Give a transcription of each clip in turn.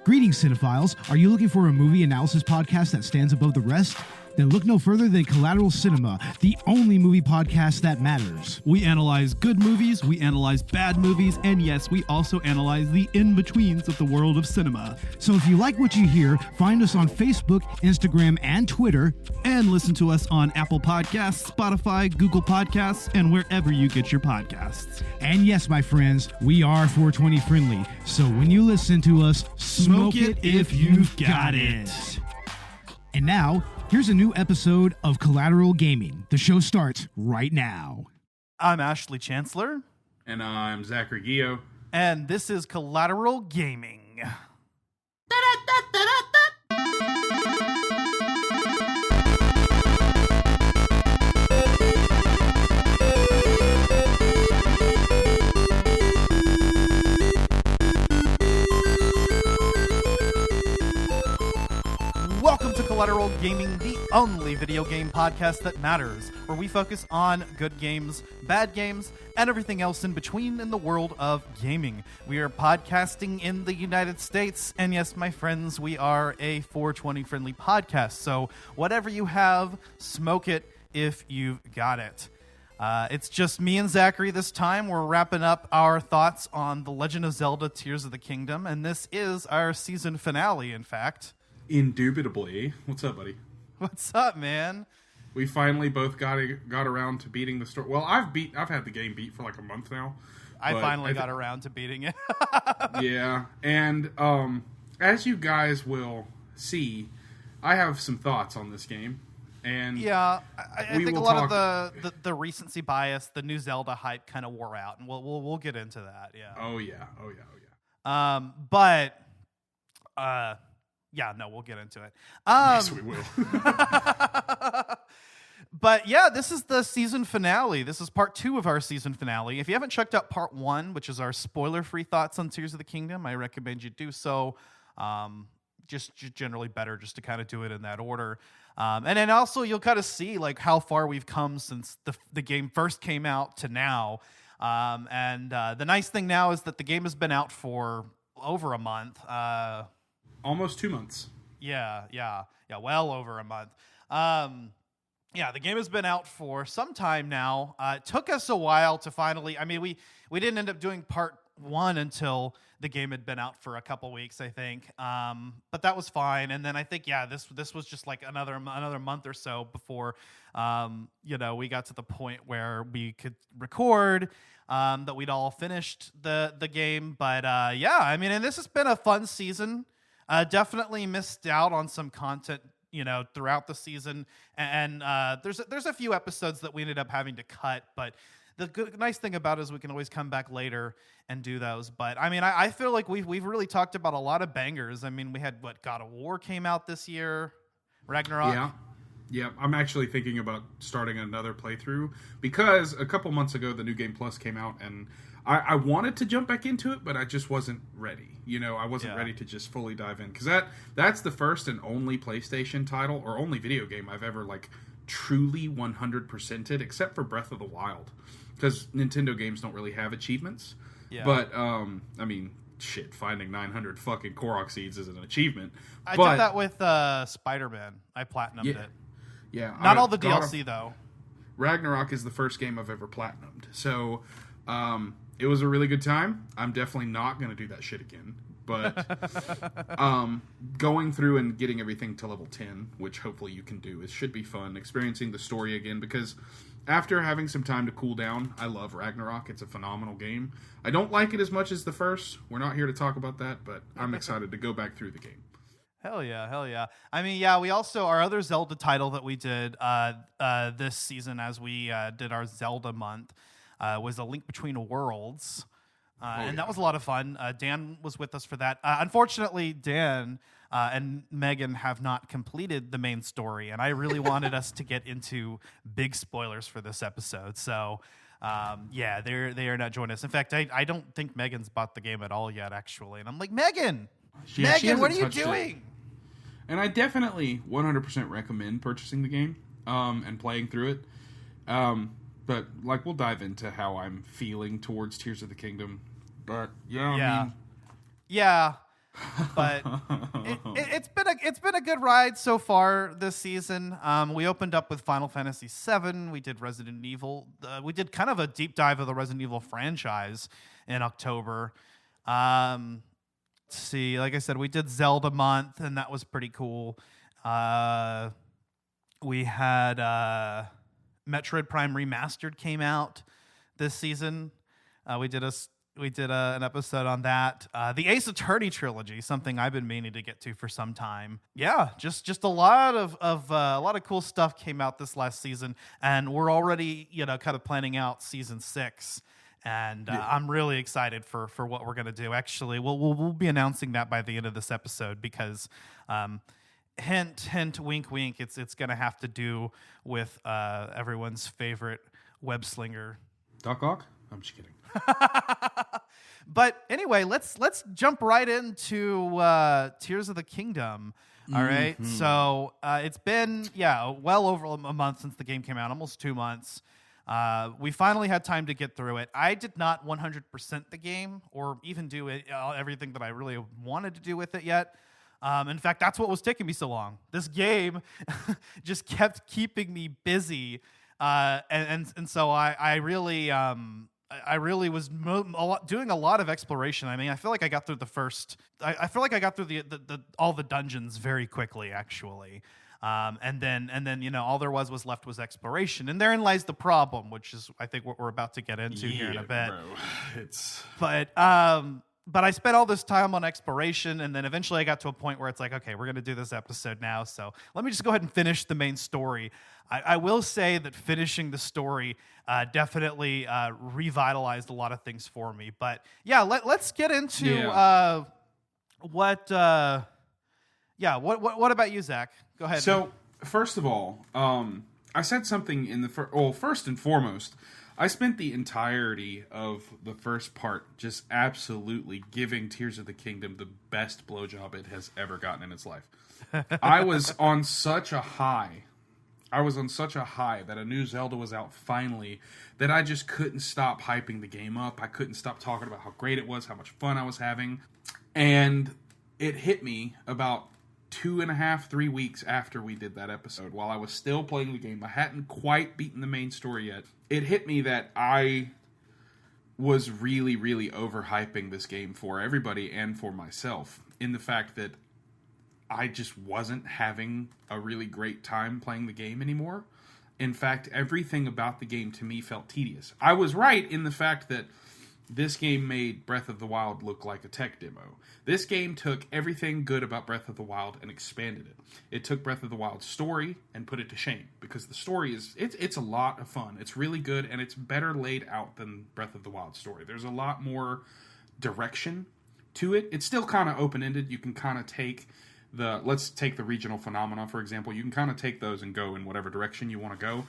Greetings, cinephiles. Are you looking for a movie analysis podcast that stands above the rest? Then look no further than Collateral Cinema, the only movie podcast that matters. We analyze good movies, we analyze bad movies, and yes, we also analyze the in-betweens of the world of cinema. So if you like what you hear, find us on Facebook, Instagram, and Twitter. And listen to us on Apple Podcasts, Spotify, Google Podcasts, and wherever you get your podcasts. And yes, my friends, we are 420 friendly. So when you listen to us, smoke it if you've got it. And now, here's a new episode of Collateral Gaming. The show starts right now. I'm Ashley Chancellor. And I'm Zachary Gio. And this is Collateral Gaming. Welcome to Collateral Gaming, the only video game podcast that matters, where we focus on good games, bad games, and everything else in between in the world of gaming. We are podcasting in the United States, and yes, my friends, we are a 420 friendly podcast, so whatever you have, smoke it if you've got it. It's just me and Zachary this time. We're wrapping up our thoughts on The Legend of Zelda Tears of the Kingdom, and this is our season finale, in fact. Indubitably. What's up, buddy? What's up, man? We finally both got around to beating the story. Well, I've had the game beat for like a month now. I finally got around to beating it. Yeah, and as you guys will see, I have some thoughts on this game. And yeah, I think a lot of the recency bias, the new Zelda hype, kind of wore out, and we'll get into that. Yeah. Oh yeah. Yeah, no, we'll get into it. Yes, we will. But yeah, this is the season finale. This is part 2 of our season finale. If you haven't checked out part 1, which is our spoiler-free thoughts on Tears of the Kingdom, I recommend you do so. Just generally better just to kind of do it in that order. And then also you'll kind of see like how far we've come since the game first came out to now. And the nice thing now is that the game has been out for over a month. Almost 2 months. Yeah, well over a month. Yeah, the game has been out for some time now. It took us a while to finally, we didn't end up doing part 1 until the game had been out for a couple weeks, I think. But that was fine. And then I think, this was just like another month or so before, we got to the point where we could record, that we'd all finished the game. But and this has been a fun season. Definitely missed out on some content, throughout the season, and there's a few episodes that we ended up having to cut. But the nice thing about it is we can always come back later and do those. But I feel like we've really talked about a lot of bangers. We had God of War came out this year, Ragnarok. Yeah. I'm actually thinking about starting another playthrough because a couple months ago the New Game Plus came out and I wanted to jump back into it, but I just wasn't ready. I wasn't ready to just fully dive in because that's the first and only PlayStation title or only video game I've ever truly 100%ed, except for Breath of the Wild, because Nintendo games don't really have achievements. Yeah. But finding 900 fucking Korok seeds is an achievement. I did that with Spider-Man. I platinumed it. Yeah. Not all the DLC though. Ragnarok is the first game I've ever platinumed, so. It was a really good time. I'm definitely not going to do that shit again. But going through and getting everything to level 10, which hopefully you can do, should be fun. Experiencing the story again, because after having some time to cool down, I love Ragnarok. It's a phenomenal game. I don't like it as much as the first. We're not here to talk about that, but I'm excited to go back through the game. Hell yeah. We also, our other Zelda title that we did this season as we did our Zelda month, was A Link Between Worlds, and that was a lot of fun. Dan was with us for that. Unfortunately, Dan and Megan have not completed the main story, and I really wanted us to get into big spoilers for this episode. So, they are not joining us. In fact, I don't think Megan's bought the game at all yet, actually. And I'm like, Megan, what are you doing? And I definitely 100% recommend purchasing the game and playing through it. But we'll dive into how I'm feeling towards Tears of the Kingdom. But But it's been a good ride so far this season. We opened up with Final Fantasy VII. We did Resident Evil. We did kind of a deep dive of the Resident Evil franchise in October. Let's see, like I said, we did Zelda month, and that was pretty cool. We had Metroid Prime Remastered came out this season. We did an episode on that. The Ace Attorney trilogy, something I've been meaning to get to for some time. Yeah, just a lot of cool stuff came out this last season, and we're already kind of planning out season 6. And I'm really excited for what we're gonna do. Actually, we'll be announcing that by the end of this episode because, hint, hint, wink, wink. It's gonna have to do with everyone's favorite web slinger, Doc Ock? I'm just kidding. But anyway, let's jump right into Tears of the Kingdom. All right. So it's been well over a month since the game came out, almost 2 months. We finally had time to get through it. I did not 100% the game or even do everything that I really wanted to do with it yet. In fact, that's what was taking me so long. This game just kept keeping me busy, and so I really was doing a lot of exploration. I mean, I feel like I got through the first. I feel like I got through the all the dungeons very quickly, actually. And then all there was left was exploration, and therein lies the problem, which is I think what we're about to get into here in a bit. Bro. But I spent all this time on exploration, and then eventually I got to a point where it's like, okay, we're going to do this episode now, so let me just go ahead and finish the main story. I will say that finishing the story definitely revitalized a lot of things for me. But yeah, let's get into what about you, Zach? Go ahead. So, first of all, I said something in the first and foremost, I spent the entirety of the first part just absolutely giving Tears of the Kingdom the best blowjob it has ever gotten in its life. I was on such a high that a new Zelda was out finally, that I just couldn't stop hyping the game up. I couldn't stop talking about how great it was, how much fun I was having. And it hit me about 2.5, 3 weeks after we did that episode, while I was still playing the game. I hadn't quite beaten the main story yet. It hit me that I was really, really overhyping this game for everybody and for myself, in the fact that I just wasn't having a really great time playing the game anymore. In fact, everything about the game to me felt tedious. I was right in the fact that this game made Breath of the Wild look like a tech demo. This game took everything good about Breath of the Wild and expanded it. It took Breath of the Wild's story and put it to shame, because the story it's a lot of fun. It's really good, and it's better laid out than Breath of the Wild story. There's a lot more direction to it. It's still kind of open-ended. You can kind of take let's take the regional phenomena, for example. You can kind of take those and go in whatever direction you want to go.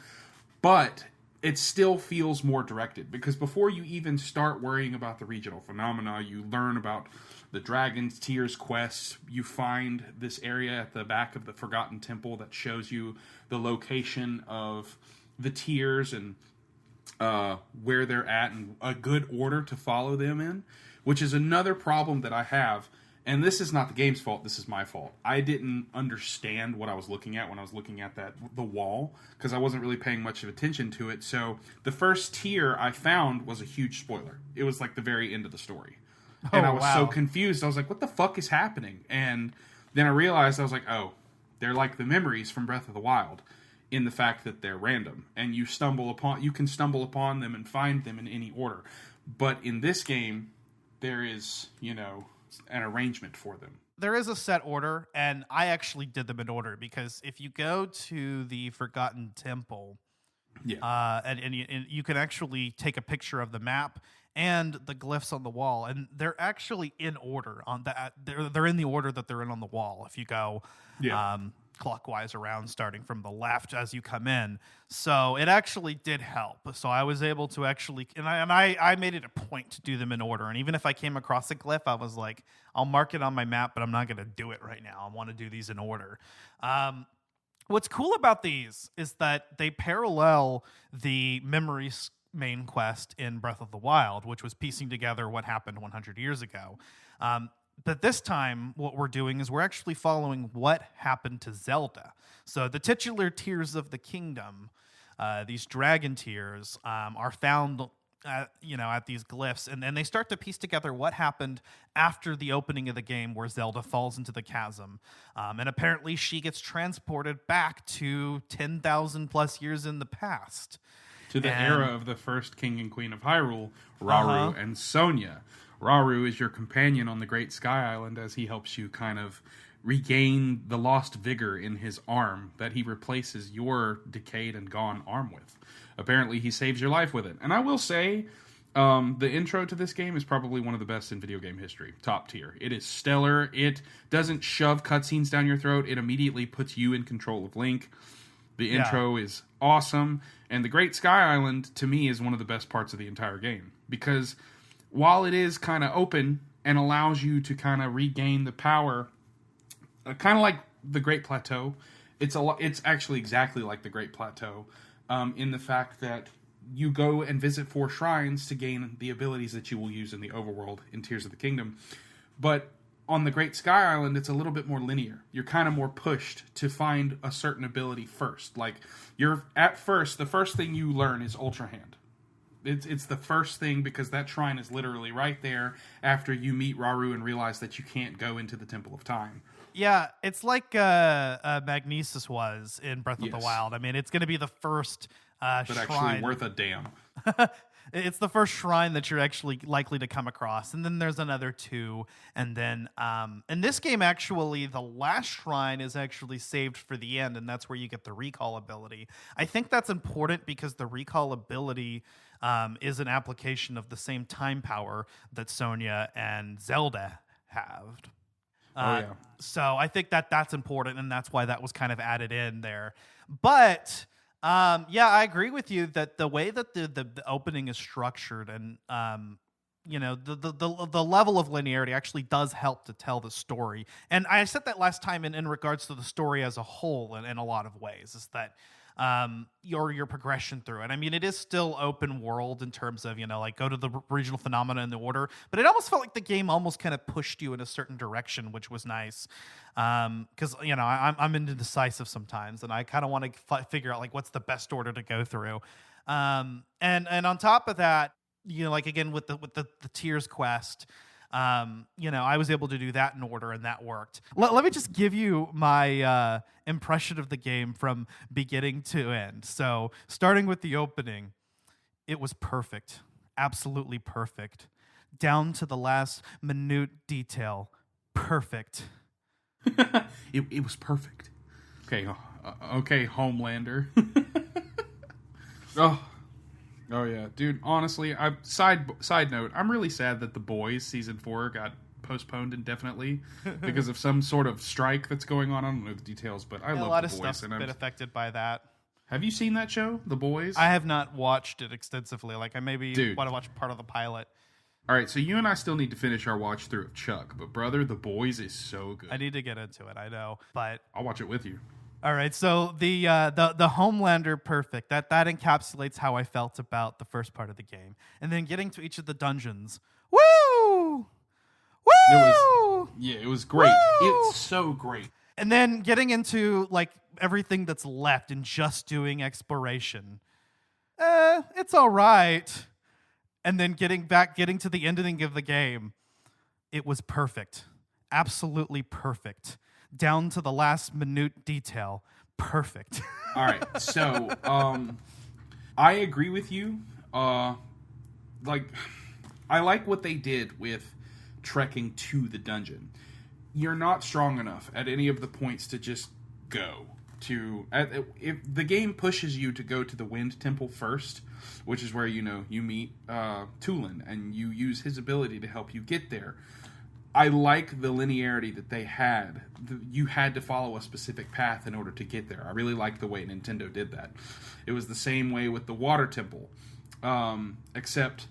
But it still feels more directed, because before you even start worrying about the regional phenomena, you learn about the Dragon's Tears quest. You find this area at the back of the Forgotten Temple that shows you the location of the Tears and where they're at and a good order to follow them in, which is another problem that I have. And this is not the game's fault, this is my fault. I didn't understand what I was looking at when I was looking at the wall, because I wasn't really paying much of attention to it. So the first tier I found was a huge spoiler. It was like the very end of the story. And I was so confused. I was like, what the fuck is happening? And then I realized, I was like, oh, they're like the memories from Breath of the Wild, in the fact that they're random. And you can stumble upon them and find them in any order. But in this game, there is, an arrangement for them. There is a set order, and I actually did them in order, because if you go to the Forgotten Temple, and you can actually take a picture of the map and the glyphs on the wall, and they're actually in order on that. They're in the order that they're in on the wall. If you go clockwise around, starting from the left as you come in, so it actually did help. So I was able to actually, and I made it a point to do them in order. And even if I came across a glyph, I was like, I'll mark it on my map, but I'm not going to do it right now. I want to do these in order. What's cool about these is that they parallel the Memories main quest in Breath of the Wild, which was piecing together what happened 100 years ago. But this time, what we're doing is we're actually following what happened to Zelda. So the titular tears of the kingdom, these dragon tears, are found at these glyphs, and then they start to piece together what happened after the opening of the game where Zelda falls into the chasm. And apparently she gets transported back to 10,000 plus years in the past. To the era of the first king and queen of Hyrule, Rauru and Sonia. Rauru is your companion on the Great Sky Island as he helps you kind of regain the lost vigor in his arm that he replaces your decayed and gone arm with. Apparently, he saves your life with it. And I will say, the intro to this game is probably one of the best in video game history. Top tier. It is stellar. It doesn't shove cutscenes down your throat. It immediately puts you in control of Link. The intro is awesome. And the Great Sky Island, to me, is one of the best parts of the entire game. Because while it is kind of open and allows you to kind of regain the power, kind of like the Great Plateau, it's actually exactly like the Great Plateau, in the fact that you go and visit 4 shrines to gain the abilities that you will use in the overworld in Tears of the Kingdom. But on the Great Sky Island, it's a little bit more linear. You're kind of more pushed to find a certain ability first. Like, the first thing you learn is Ultra Hand. It's the first thing because that shrine is literally right there after you meet Rauru and realize that you can't go into the Temple of Time. Yeah, it's like Magnesis was in Breath of the Wild. I mean, it's going to be the first shrine. But actually worth a damn. It's the first shrine that you're actually likely to come across. And then there's another 2. And then in this game, actually, the last shrine is actually saved for the end, and that's where you get the recall ability. I think that's important because the recall ability is an application of the same time power that Sonia and Zelda have. So I think that's important, and that's why that was kind of added in there. But I agree with you that the way that the opening is structured and the level of linearity actually does help to tell the story. And I said that last time in regards to the story as a whole, in a lot of ways, is that your progression through it. I mean, it is still open world in terms of, like go to the regional phenomena in the order, but it almost felt like the game almost kind of pushed you in a certain direction, which was nice. Because, I'm indecisive sometimes, and I kind of want to figure out like what's the best order to go through. And on top of that, like again with the Tears quest, I was able to do that in order, and that worked. Let me just give you my impression of the game from beginning to end. So, starting with the opening, it was perfect. Absolutely perfect. Down to the last minute detail. Perfect. It was perfect. Okay, Homelander. Oh yeah, dude. Honestly, side note, I'm really sad that The Boys season 4 got postponed indefinitely because of some sort of strike that's going on. I don't know the details, but I love The Boys. A lot of stuff's been affected by that. Have you seen that show, The Boys? I have not watched it extensively. Like I maybe want to watch part of the pilot. All right, so you and I still need to finish our watch through of Chuck, but brother, The Boys is so good. I need to get into it. I know, but I'll watch it with you. All right, so the Homelander perfect. That encapsulates how I felt about the first part of the game, and then getting to each of the dungeons. Woo! Woo! It was great. Woo! It's so great. And then getting into like everything that's left and just doing exploration. It's all right. And then getting to the ending of the game, it was perfect. Absolutely perfect. Down to the last minute detail. Perfect. All right. So, I agree with you. I like what they did with trekking to the dungeon. You're not strong enough at any of the points to just go to. If the game pushes you to go to the Wind Temple first, which is where you meet Tulin, and you use his ability to help you get there. I like the linearity that they had. You had to follow a specific path in order to get there. I really like the way Nintendo did that. It was the same way with the Water Temple, except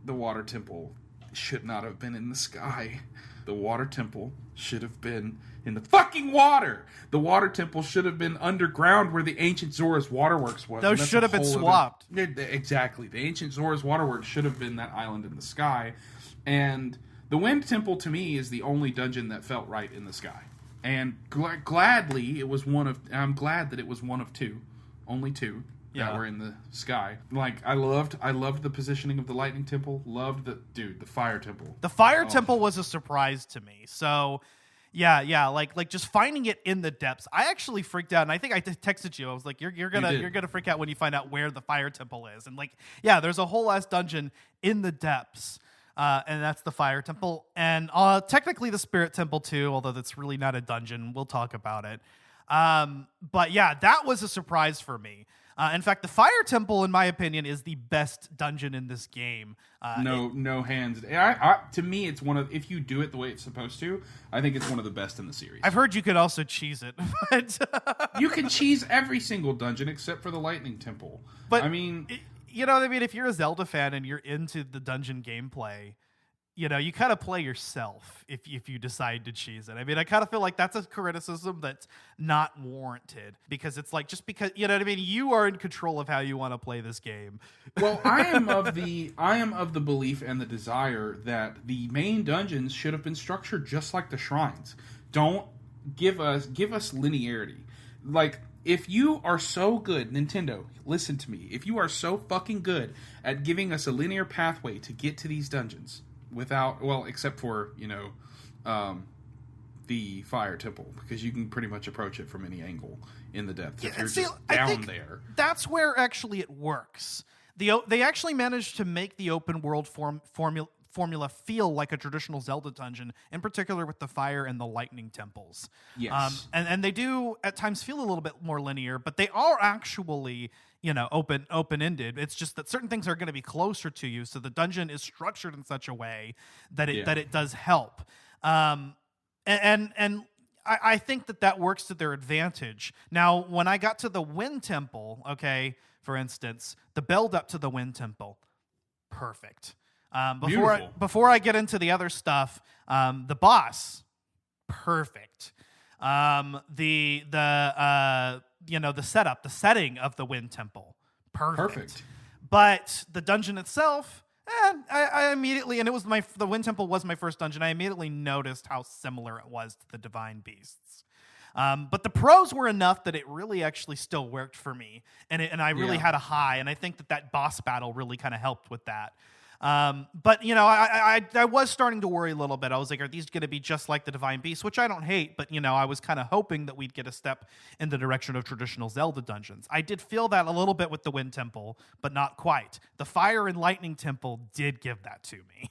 the Water Temple should not have been in the sky. The Water Temple should have been in the fucking water. The Water Temple should have been underground where the ancient Zora's Waterworks was. Those should have been swapped. Exactly. The ancient Zora's Waterworks should have been that island in the sky. And The Wind Temple to me is the only dungeon that felt right in the sky. And gladly, it was one of. I'm glad that it was one of two, only two that were in the sky. Like I loved the positioning of the Lightning Temple. Loved the Fire Temple. The Fire Temple was a surprise to me. So, yeah, like just finding it in the depths. I actually freaked out, and I think I texted you. I was like, "You're gonna freak out when you find out where the Fire Temple is." And like, yeah, there's a whole ass dungeon in the depths. And that's the Fire Temple. And technically the Spirit Temple too, although that's really not a dungeon. We'll talk about it. But yeah, that was a surprise for me. In fact, the Fire Temple, in my opinion, is the best dungeon in this game. No hands. To me, it's one of, if you do it the way it's supposed to, I think it's one of the best in the series. I've heard you could also cheese it. But you can cheese every single dungeon except for the Lightning Temple. But I mean... You know what I mean? If you're a Zelda fan and you're into the dungeon gameplay, you know, you kind of play yourself if you decide to cheese it. I mean, I kind of feel like that's a criticism that's not warranted because it's like, just because, you know what I mean? You are in control of how you want to play this game. Well, I am of the belief and the desire that the main dungeons should have been structured just like the shrines. Don't give us linearity. Like, if you are so good, Nintendo, listen to me. If you are so fucking good at giving us a linear pathway to get to these dungeons without, well, except for, the Fire Temple, because you can pretty much approach it from any angle in the depths if you're just down there. That's where actually it works. They actually managed to make the open world formula feel like a traditional Zelda dungeon, in particular with the fire and the lightning temples. Yes. And they do at times feel a little bit more linear, but they are actually, open-ended. It's just that certain things are going to be closer to you, so the dungeon is structured in such a way that it does help. And I think that works to their advantage. Now, when I got to the Wind Temple, okay, for instance, the build up to the Wind Temple, perfect. Before I get into the other stuff, the boss, perfect. The setting of the Wind Temple, perfect. But the dungeon itself, I immediately, and the Wind Temple was my first dungeon. I immediately noticed how similar it was to the Divine Beasts. But the pros were enough that it really actually still worked for me, and I really had a high, and I think that boss battle really kind of helped with that. But I was starting to worry a little bit. I was like, are these going to be just like the Divine Beasts? Which I don't hate, but I was kind of hoping that we'd get a step in the direction of traditional Zelda dungeons. I did feel that a little bit with the Wind Temple, but not quite. The Fire and Lightning Temple did give that to me.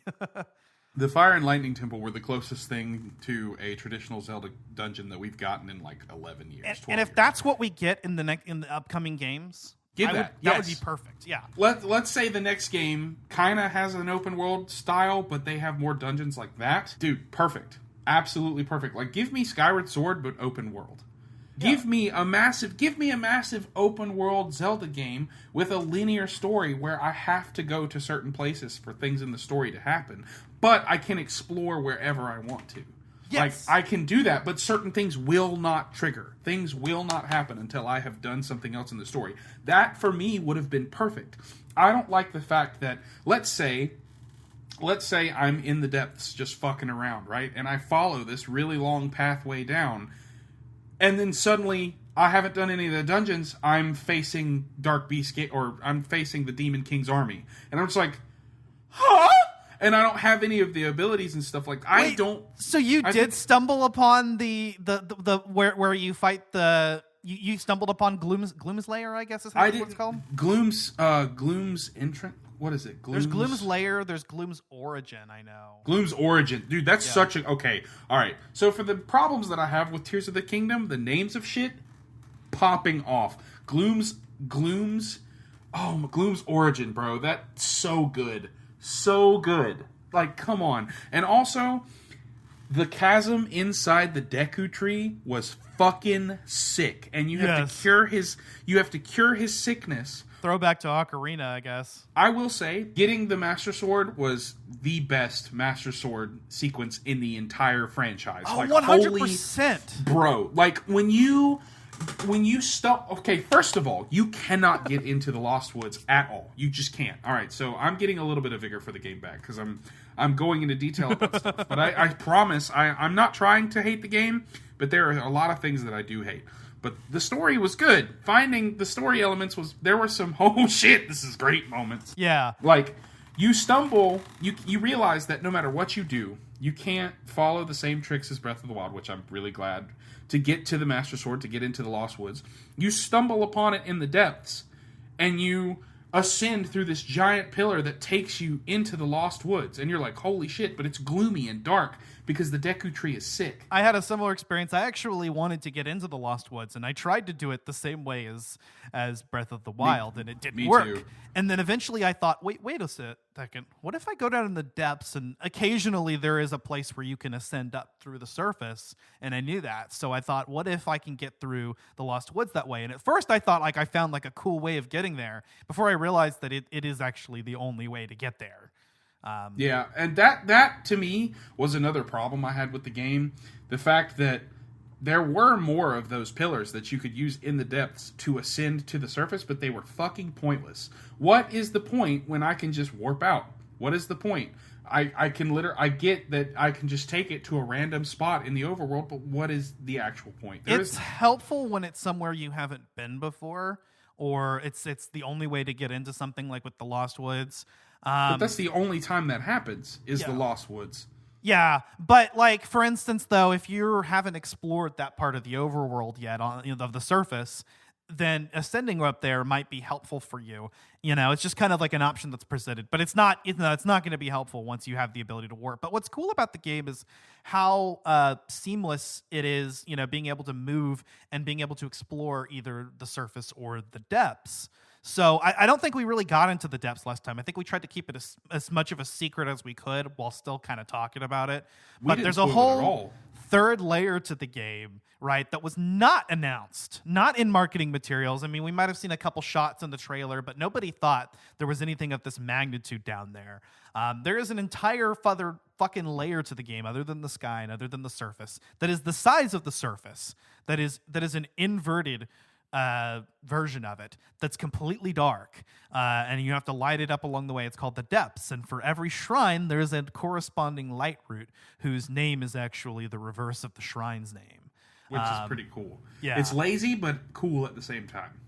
The Fire and Lightning Temple were the closest thing to a traditional Zelda dungeon that we've gotten in like 11 years. And if that's what we get in the upcoming games, that would be perfect. Yeah. Let's say the next game kind of has an open world style, but they have more dungeons like that. Dude, perfect. Absolutely perfect. Like, give me Skyward Sword, but open world. Yeah. Give me a massive open world Zelda game with a linear story where I have to go to certain places for things in the story to happen, but I can explore wherever I want to. Yes. Like, I can do that, but certain things will not trigger. Things will not happen until I have done something else in the story. That, for me, would have been perfect. I don't like the fact that, let's say I'm in the depths just fucking around, right? And I follow this really long pathway down, and then suddenly I haven't done any of the dungeons. I'm facing Dark Beast Gate, or I'm facing the Demon King's army. And I'm just like, huh? And I don't have any of the abilities and stuff like that. I don't. So you did stumble upon the where you fight you stumbled upon Gloom's Lair, I guess is what it's called. Gloom's entrance. What is it? There's Gloom's Lair. There's Gloom's Origin. I know. Gloom's Origin, dude. That's such a okay. All right. So for the problems that I have with Tears of the Kingdom, the names of shit popping off. Gloom's Origin, bro. That's so good. So good. Like, come on. And also, the chasm inside the Deku tree was fucking sick. And you have to cure his sickness. Throwback to Ocarina, I guess. I will say, getting the Master Sword was the best Master Sword sequence in the entire franchise. Oh, like, 100%. Bro, like, when you stop... Okay, first of all, you cannot get into the Lost Woods at all. You just can't. All right, so I'm getting a little bit of vigor for the game back because I'm I'm going into detail about stuff. But I promise I'm not trying to hate the game, but there are a lot of things that I do hate. But the story was good. Finding the story elements there were some, oh shit, this is great moments. Yeah. Like, you stumble, you realize that no matter what you do, you can't follow the same tricks as Breath of the Wild, which I'm really glad, to get to the Master Sword, to get into the Lost Woods. You stumble upon it in the depths, and you ascend through this giant pillar that takes you into the Lost Woods. And you're like, holy shit, but it's gloomy and dark because the Deku Tree is sick. I had a similar experience. I actually wanted to get into the Lost Woods, and I tried to do it the same way as Breath of the Wild, and it didn't work. Too. And then eventually I thought, wait a second. What if I go down in the depths, and occasionally there is a place where you can ascend up through the surface, and I knew that. So I thought, what if I can get through the Lost Woods that way? And at first I thought I found a cool way of getting there before I realized that it is actually the only way to get there. Yeah, and that to me was another problem I had with the game. The fact that there were more of those pillars that you could use in the depths to ascend to the surface, but they were fucking pointless. What is the point when I can just warp out? What is the point? I get that I can just take it to a random spot in the overworld, but what is the actual point? It's helpful when it's somewhere you haven't been before, or it's the only way to get into something like with the Lost Woods. But that's the only time that happens is the Lost Woods. Yeah, but for instance, though, if you haven't explored that part of the overworld yet of the surface, then ascending up there might be helpful for you. It's just kind of like an option that's presented, but it's not going to be helpful once you have the ability to warp. But what's cool about the game is how seamless it is, being able to move and being able to explore either the surface or the depths. So I don't think we really got into the depths last time. I think we tried to keep it as much of a secret as we could while still kind of talking about it. But there's a whole third layer to the game, right, that was not announced, not in marketing materials. I mean, we might have seen a couple shots in the trailer, but nobody thought there was anything of this magnitude down there. There is an entire fucking layer to the game other than the sky and other than the surface that is the size of the surface, that is an inverted version of it that's completely dark, and you have to light it up along the way. It's called the depths, and for every shrine there's a corresponding light root whose name is actually the reverse of the shrine's name, which is pretty cool. Yeah, it's lazy but cool at the same time.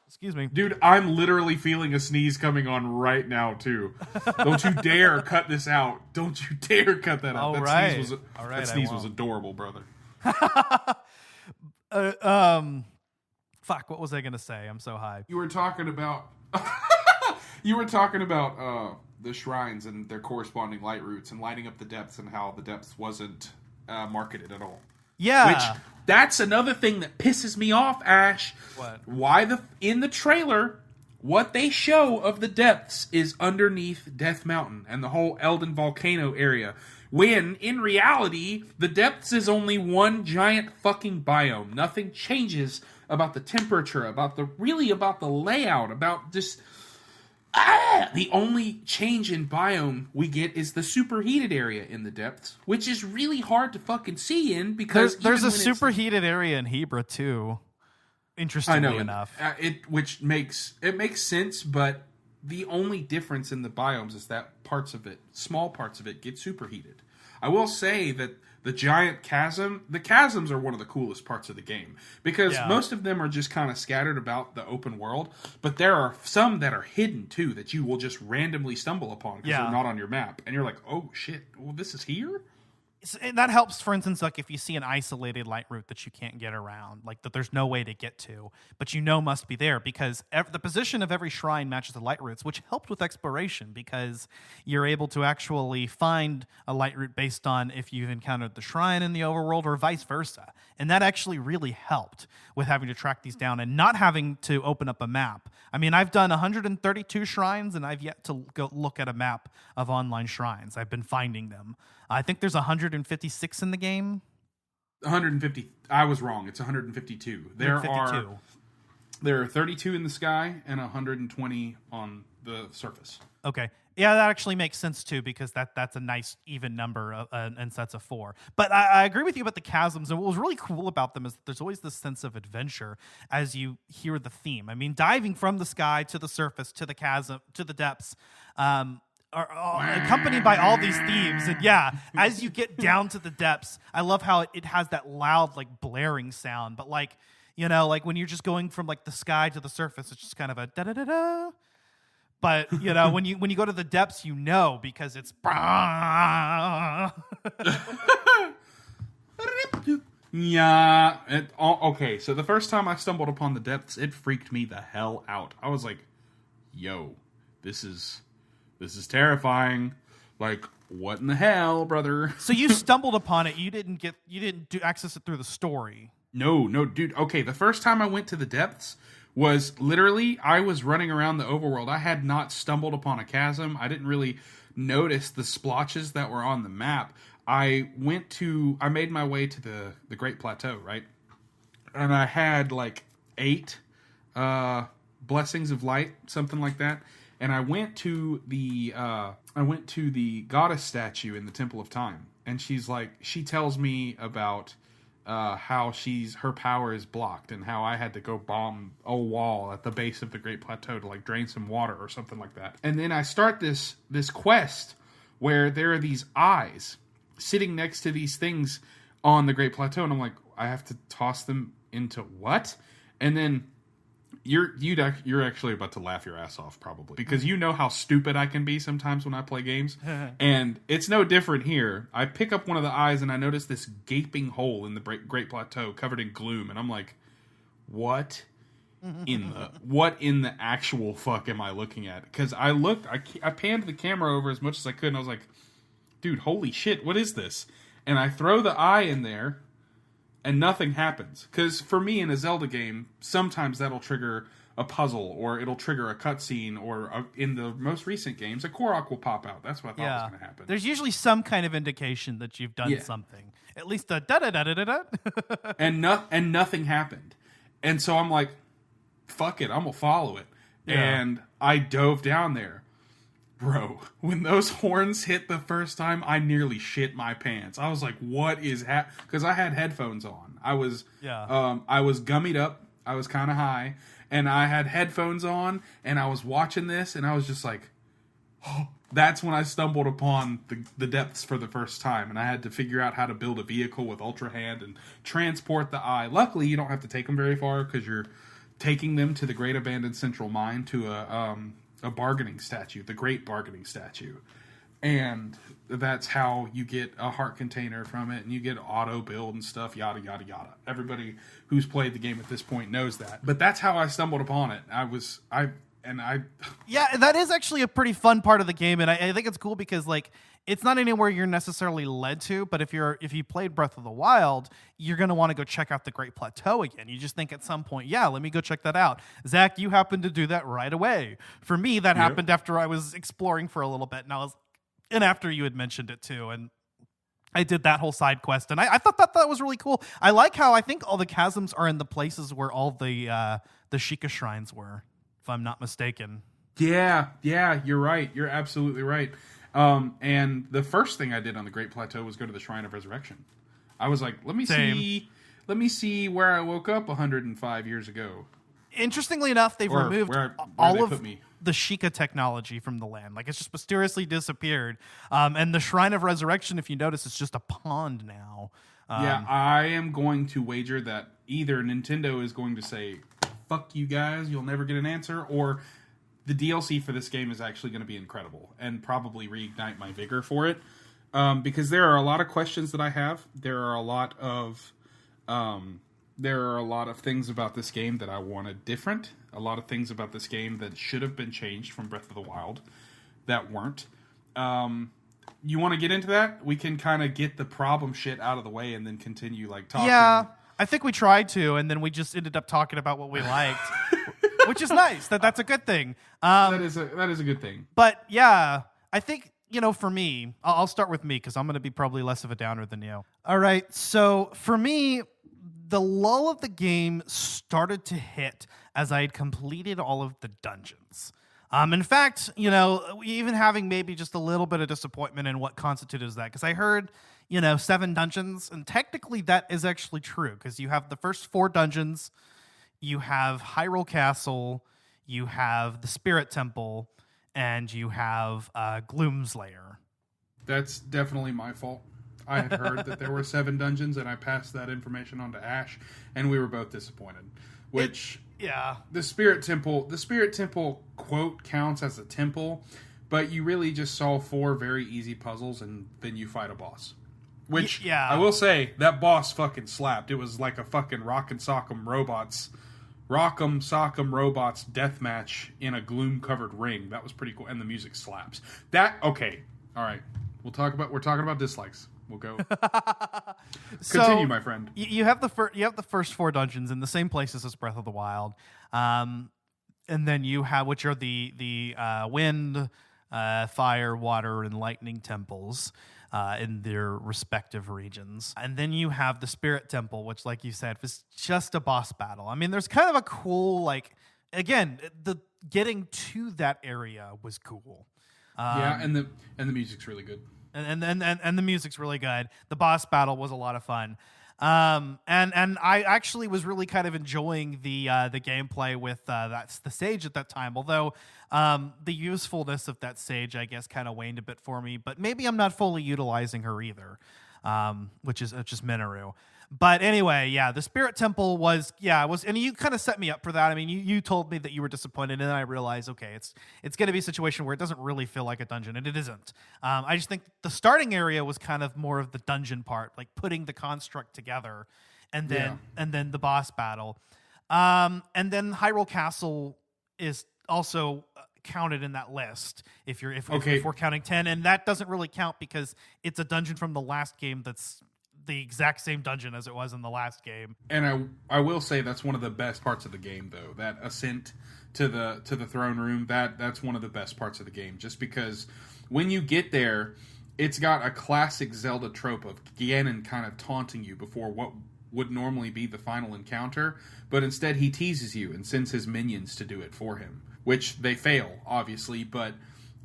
Excuse me, dude, I'm literally feeling a sneeze coming on right now too. Don't you dare cut this out. Don't you dare cut that out. That sneeze was adorable, brother. Fuck, what was I gonna say? I'm so high. You were talking about the shrines and their corresponding light roots and lighting up the depths, and how the depths wasn't marketed at all. Yeah. Which, that's another thing that pisses me off, Ash. What? In the trailer, what they show of the depths is underneath Death Mountain and the whole Elden Volcano area. When, in reality, the depths is only one giant fucking biome. Nothing changes about the temperature, about the layout, about just... The only change in biome we get is the superheated area in the depths, which is really hard to fucking see in, because... There's a superheated area in Hebra, too. Interestingly enough. Which makes sense, but... The only difference in the biomes is that small parts of it, get superheated. I will say that the chasms are one of the coolest parts of the game, because most of them are just kind of scattered about the open world, but there are some that are hidden too, that you will just randomly stumble upon because they're not on your map, and you're like, oh shit, well, this is here? And that helps, for instance, if you see an isolated light route that you can't get around, that there's no way to get to, but must be there, because the position of every shrine matches the light routes, which helped with exploration, because you're able to actually find a light route based on if you've encountered the shrine in the overworld or vice versa. And that actually really helped with having to track these down and not having to open up a map. I mean, I've done 132 shrines, and I've yet to go look at a map of online shrines. I've been finding them. I think there's 156 in the game. 150. I was wrong. It's 152. There are 32 in the sky and 120 on the surface. Okay. Yeah, that actually makes sense too, because that's a nice even number and sets of 4. But I agree with you about the chasms, and what was really cool about them is that there's always this sense of adventure as you hear the theme. I mean, diving from the sky to the surface to the chasm to the depths are accompanied by all these themes. And yeah, as you get down to the depths, I love how it has that loud, like blaring sound. But like, you know, like when you're just going from like the sky to the surface, it's just kind of a da da da da. But you know, when you go to the depths, you know, because it's yeah. Okay, so the first time I stumbled upon the depths, it freaked me the hell out. I was like, "Yo, this is terrifying." Like, what in the hell, brother? So you stumbled upon it. You didn't access it through the story. No, dude. Okay, the first time I went to the depths was literally I was running around the overworld. I had not stumbled upon a chasm. I didn't really notice the splotches that were on the map. I made my way to the Great Plateau, right? And I had like 8 blessings of light, something like that. And I went to the goddess statue in the Temple of Time. And she tells me about how her power is blocked and how I had to go bomb a wall at the base of the Great Plateau to like drain some water or something like that. And then I start this quest where there are these eyes sitting next to these things on the Great Plateau, and I'm like, I have to toss them into what? And then you're actually about to laugh your ass off probably, because you know how stupid I can be sometimes when I play games. And it's no different here. I pick up one of the eyes and I notice this gaping hole in the Great Plateau covered in gloom, and I'm like, what in the actual fuck am I looking at? Because I panned the camera over as much as I could, and I was like, dude, holy shit, what is this? And I throw the eye in there, and nothing happens. Because for me, in a Zelda game, sometimes that'll trigger a puzzle, or it'll trigger a cutscene, or in the most recent games, a Korok will pop out. That's what I thought was going to happen. There's usually some kind of indication that you've done something. At least a da-da-da-da-da-da. And nothing happened. And so I'm like, fuck it, I'm going to follow it. Yeah. And I dove down there. Bro, when those horns hit the first time, I nearly shit my pants. I was like, what is happening? Because I had headphones on. I was gummied up. I was kind of high. And I had headphones on, and I was watching this, and I was just like, oh. That's when I stumbled upon the depths for the first time, and I had to figure out how to build a vehicle with Ultra Hand and transport the eye. Luckily, you don't have to take them very far, because you're taking them to the Great Abandoned Central Mine to a bargaining statue, the Great Bargaining Statue. And that's how you get a heart container from it, and you get auto build and stuff, yada, yada, yada. Everybody who's played the game at this point knows that. But that's how I stumbled upon it. Yeah, that is actually a pretty fun part of the game, and I think it's cool because, like, it's not anywhere you're necessarily led to, but if you played Breath of the Wild, you're going to want to go check out the Great Plateau again. You just think at some point, yeah, let me go check that out. Zach, you happened to do that right away. For me, that happened after I was exploring for a little bit, and after you had mentioned it too, and I did that whole side quest, and I thought that was really cool. I like how I think all the chasms are in the places where all the Sheikah shrines were, if I'm not mistaken. Yeah, you're right. You're absolutely right. And the first thing I did on the Great Plateau was go to the Shrine of Resurrection. I was like, let me see where I woke up 105 years ago. Interestingly enough, they've removed all of the Sheikah technology from the land. Like, it's just mysteriously disappeared. And the Shrine of Resurrection, if you notice, is just a pond now. I am going to wager that either Nintendo is going to say, fuck you guys, you'll never get an answer, or the DLC for this game is actually going to be incredible and probably reignite my vigor for it. Because there are a lot of questions that I have. There are a lot of things about this game that I wanted different. A lot of things about this game that should have been changed from Breath of the Wild that weren't. You want to get into that? We can kind of get the problem shit out of the way and then continue talking. Yeah, I think we tried to, and then we just ended up talking about what we liked. Which is nice. That's a good thing. That is a good thing. But yeah, I think, for me, I'll start with me because I'm going to be probably less of a downer than you. All right. So for me, the lull of the game started to hit as I had completed all of the dungeons. In fact, even having maybe just a little bit of disappointment in what constitutes that, because I heard, 7 dungeons, and technically that is actually true because you have the first 4 dungeons. You have Hyrule Castle, you have the Spirit Temple, and you have Gloom's Lair. That's definitely my fault. I had heard that there were 7 dungeons, and I passed that information on to Ash, and we were both disappointed. The Spirit Temple quote counts as a temple, but you really just solve 4 very easy puzzles, and then you fight a boss. Which, I will say, that boss fucking slapped. It was like a fucking Rock'em Sock'em Robots deathmatch in a gloom-covered ring. That was pretty cool, and the music slaps. Okay, all right. We're talking about dislikes. We'll go. Continue, my friend. You have the first 4 dungeons in the same places as Breath of the Wild, and then you have, which are the wind, fire, water, and lightning temples in their respective regions. And then you have the Spirit Temple, which, like you said, was just a boss battle. I mean, there's kind of a cool, again, the getting to that area was cool. And the music's really good. And the music's really good. The boss battle was a lot of fun. And I actually was really kind of enjoying the gameplay with that's the sage at that time. Although the usefulness of that sage, I guess, kind of waned a bit for me. But maybe I'm not fully utilizing her either, which is just Minoru. But anyway, the Spirit Temple was, and you kind of set me up for that. I mean, you told me that you were disappointed, and then I realized, okay, it's going to be a situation where it doesn't really feel like a dungeon, and it isn't. I just think the starting area was kind of more of the dungeon part, like putting the construct together, and then the boss battle, and then Hyrule Castle is also counted in that list if we're counting 10, and that doesn't really count because it's a dungeon from the last game that's the exact same dungeon as it was in the last game. And I will say that's one of the best parts of the game, though. That ascent to the throne room, that's one of the best parts of the game. Just because when you get there, it's got a classic Zelda trope of Ganon kind of taunting you before what would normally be the final encounter, but instead he teases you and sends his minions to do it for him, which they fail, obviously, but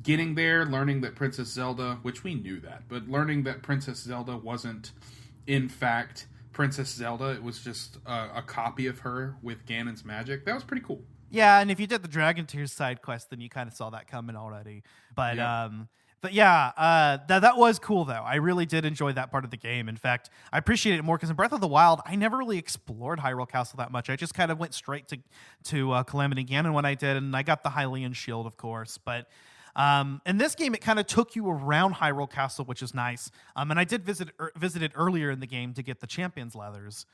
getting there, learning that Princess Zelda, which we knew that, but learning that Princess Zelda wasn't in fact Princess Zelda, it was just a copy of her with Ganon's magic. That was pretty cool. Yeah, and if you did the Dragon Tears side quest, then you kind of saw that coming already. But that was cool though. I really did enjoy that part of the game. In fact, I appreciate it more because in Breath of the Wild, I never really explored Hyrule Castle that much. I just kind of went straight to Calamity Ganon when I did, and I got the Hylian Shield, of course. But in this game, it kind of took you around Hyrule Castle, which is nice. And I did visit it earlier in the game to get the Champion's Leathers.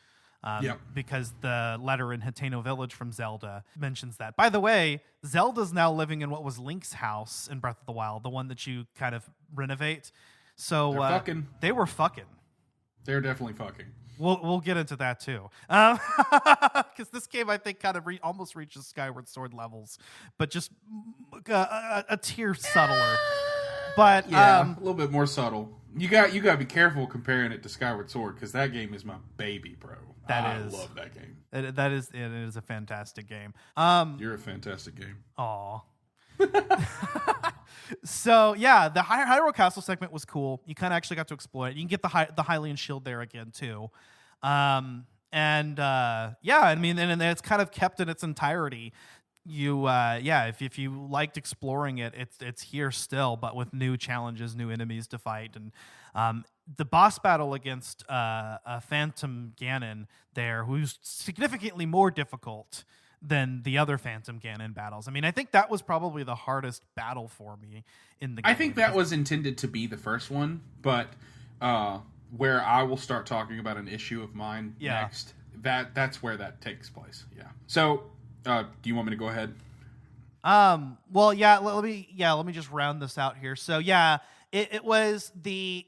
Because the letter in Hateno Village from Zelda mentions that. By the way, Zelda's now living in what was Link's house in Breath of the Wild, the one that you kind of renovate. So they were fucking. They're definitely fucking. We'll get into that too, because this game I think kind of almost reaches Skyward Sword levels, but just a tier subtler. But a little bit more subtle. You got to be careful comparing it to Skyward Sword because that game is my baby, bro. I love that game. It is a fantastic game. You're a fantastic game. Aw. So yeah, the Hyrule Castle segment was cool. You kind of actually got to explore it. You can get the Hylian Shield there again too. I mean, and it's kind of kept in its entirety. If you liked exploring it, it's here still, but with new challenges, new enemies to fight, and the boss battle against Phantom Ganon there, who's significantly more difficult than the other Phantom Ganon battles. I mean, I think that was probably the hardest battle for me in the game. I think that was intended to be the first one, but where I will start talking about an issue of mine next, that's where that takes place. Yeah. So, do you want me to go ahead? Let me just round this out here. So it was that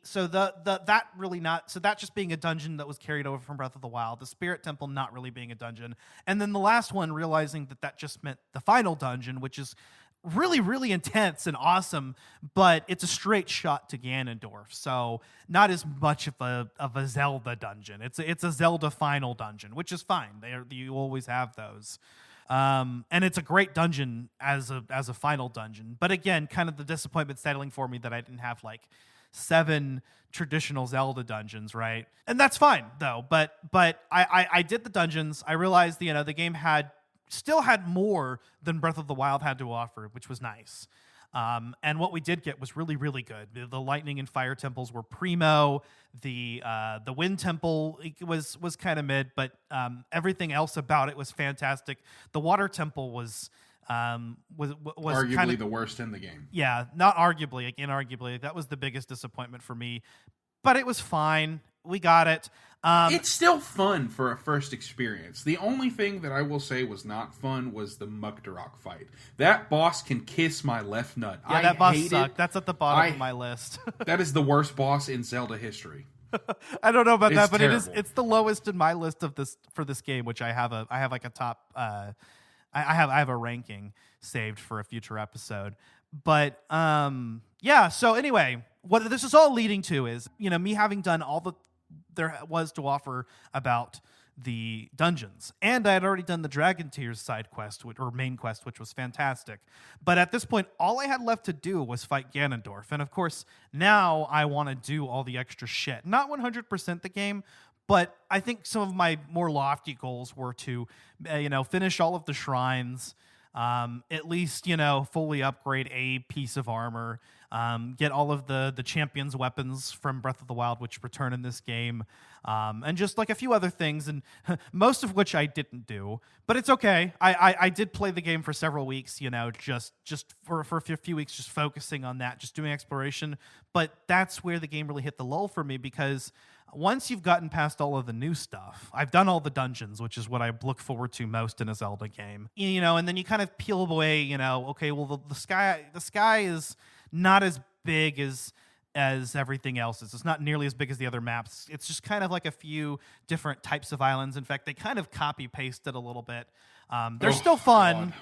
just being a dungeon that was carried over from Breath of the Wild, the Spirit Temple not really being a dungeon, and then the last one realizing that just meant the final dungeon, which is really, really intense and awesome, but it's a straight shot to Ganondorf, so not as much of a Zelda dungeon. It's a Zelda final dungeon, which is fine. You always have those. And it's a great dungeon as a final dungeon. But again, kind of the disappointment settling for me that I didn't have like 7 traditional Zelda dungeons, right? And that's fine though. But I did the dungeons. I realized the game still had more than Breath of the Wild had to offer, which was nice. And what we did get was really, really good. The lightning and fire temples were primo. The wind temple was kind of mid, but everything else about it was fantastic. The water temple was arguably kind of the worst in the game. Yeah, not arguably, like inarguably. That was the biggest disappointment for me. But it was fine. We got it. It's still fun for a first experience. The only thing that I will say was not fun was the Muktarok fight. That boss can kiss my left nut. Yeah, that boss sucked. That's at the bottom of my list. That is the worst boss in Zelda history. I don't know about that, but terrible. it's the lowest in my list of this game, which I have like a top I have a ranking saved for a future episode. But yeah, so anyway, what this is all leading to is, me having done all the there was to offer about the dungeons, and I had already done the Dragon Tears side quest or main quest, which was fantastic. But at this point, all I had left to do was fight Ganondorf, and of course, now I want to do all the extra shit. Not 100% the game, but I think some of my more lofty goals were to, finish all of the shrines, at least, fully upgrade a piece of armor, get all of the champion's weapons from Breath of the Wild, which return in this game, and just like a few other things, and most of which I didn't do, but it's okay. I did play the game for several weeks, just for a few weeks, just focusing on that, just doing exploration. But that's where the game really hit the lull for me, because once you've gotten past all of the new stuff, I've done all the dungeons, which is what I look forward to most in a Zelda game. And then you kind of peel away, okay, well the sky is not as big as everything else is. It's not nearly as big as the other maps. It's just kind of like a few different types of islands. In fact, they kind of copy pasted a little bit. They're still fun, God.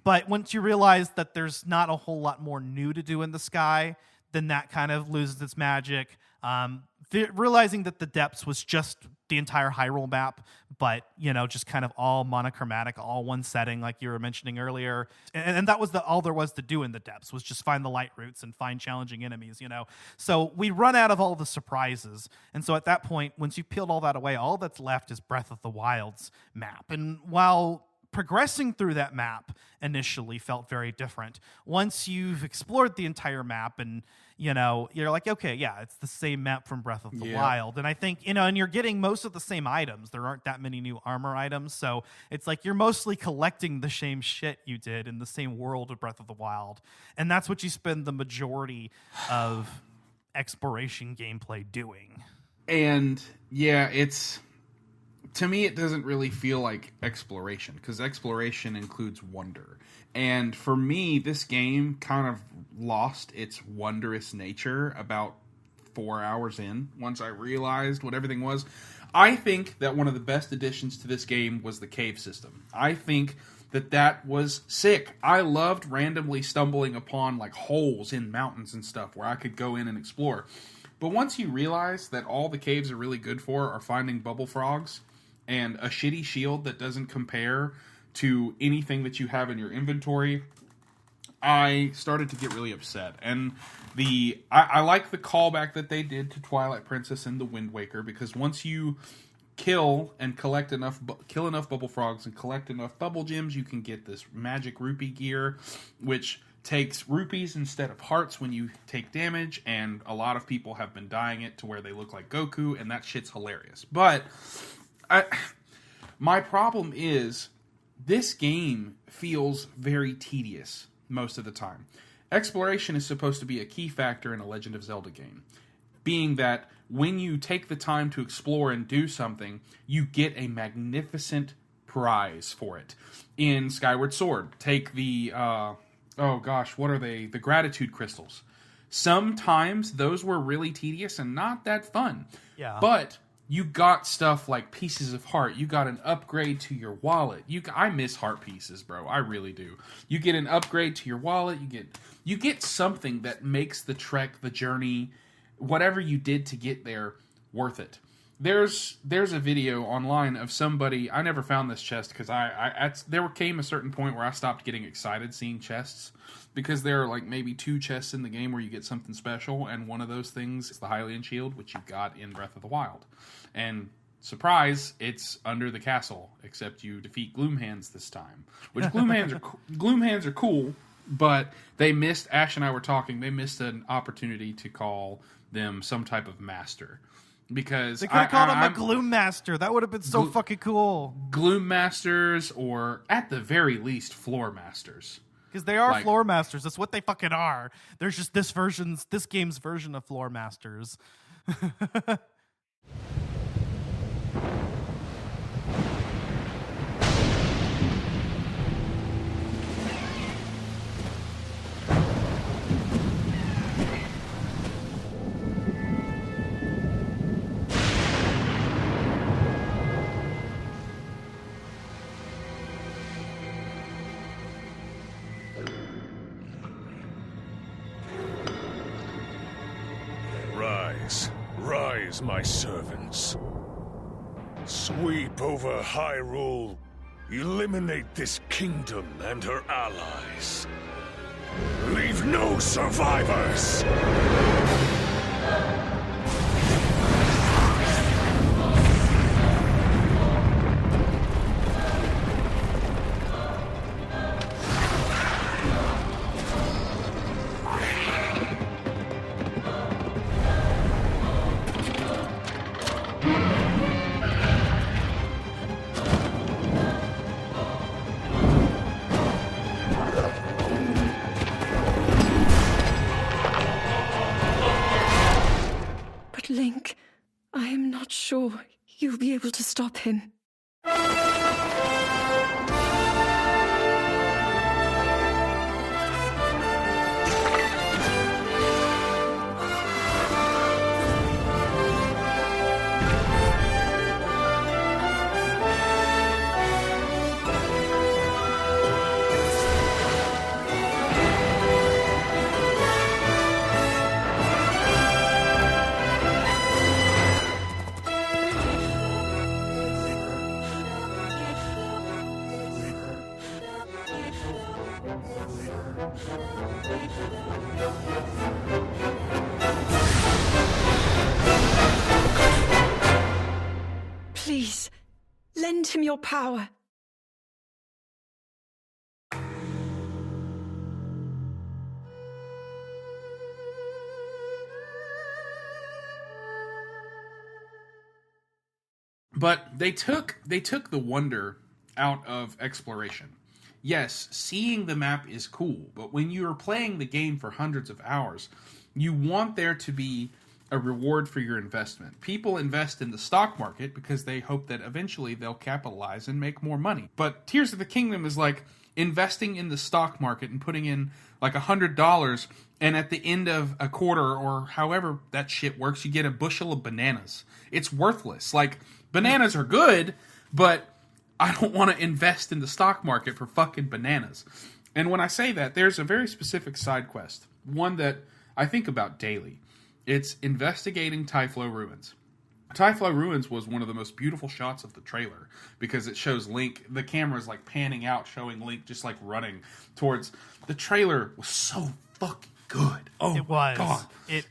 But once you realize that there's not a whole lot more new to do in the sky, then that kind of loses its magic. Realizing that the depths was just the entire Hyrule map, but just kind of all monochromatic, all one setting, like you were mentioning earlier, and that was all there was to do in the depths, was just find the light routes and find challenging enemies. So we run out of all the surprises, and so at that point, once you peeled all that away, all that's left is Breath of the Wild's map. And while progressing through that map initially felt very different, once you've explored the entire map and you're like, okay, yeah, it's the same map from Breath of the Wild. And I think, and you're getting most of the same items. There aren't that many new armor items. So it's like you're mostly collecting the same shit you did in the same world of Breath of the Wild. And that's what you spend the majority of exploration gameplay doing. And yeah, to me, it doesn't really feel like exploration, because exploration includes wonder. And for me, this game kind of lost its wondrous nature about 4 hours in, once I realized what everything was. I think that one of the best additions to this game was the cave system. I think that was sick. I loved randomly stumbling upon like holes in mountains and stuff where I could go in and explore. But once you realize that all the caves are really good for are finding bubble frogs and a shitty shield that doesn't compare to anything that you have in your inventory, I started to get really upset. And I like the callback that they did to Twilight Princess and the Wind Waker, because once you kill enough bubble frogs and collect enough bubble gems, you can get this magic rupee gear, which takes rupees instead of hearts when you take damage, and a lot of people have been dyeing it to where they look like Goku, and that shit's hilarious. But my problem is, this game feels very tedious most of the time. Exploration is supposed to be a key factor in a Legend of Zelda game, being that when you take the time to explore and do something, you get a magnificent prize for it. In Skyward Sword, take the, what are they? The gratitude crystals. Sometimes those were really tedious and not that fun. Yeah. But you got stuff like pieces of heart. You got an upgrade to your wallet. I miss heart pieces, bro. I really do. You get an upgrade to your wallet. You get something that makes the trek, the journey, whatever you did to get there, worth it. There's a video online of somebody. I never found this chest because there came a certain point where I stopped getting excited seeing chests, because there are like maybe 2 chests in the game where you get something special, and one of those things is the Hylian shield, which you got in Breath of the Wild. And surprise, it's under the castle, except you defeat Gloomhands this time. Which Gloomhands are cool, but they missed. Ash and I were talking. They missed an opportunity to call them some type of master, because they could have called him a Gloom Master. That would have been so fucking cool. Gloom Masters, or at the very least, Floor Masters. Because they are floor masters. That's what they fucking are. There's just this game's version of floor masters. Rise, my servants. Sweep over Hyrule. Eliminate this kingdom and her allies. Leave no survivors! Link, I am not sure you'll be able to stop him. Please, lend him your power. But they took the wonder out of exploration. Yes, seeing the map is cool, but when you are playing the game for hundreds of hours, you want there to be a reward for your investment. People invest in the stock market because they hope that eventually they'll capitalize and make more money. But Tears of the Kingdom is like investing in the stock market and putting in like $100, and at the end of a quarter or however that shit works, you get a bushel of bananas. It's worthless. Like, bananas are good, but I don't want to invest in the stock market for fucking bananas. And when I say that, there's a very specific side quest, one that I think about daily. It's investigating Typhlo Ruins. Typhlo Ruins was one of the most beautiful shots of the trailer because it shows Link, the camera's like panning out, showing Link just like running towards. The trailer was so fucking good. Oh, it was. God. It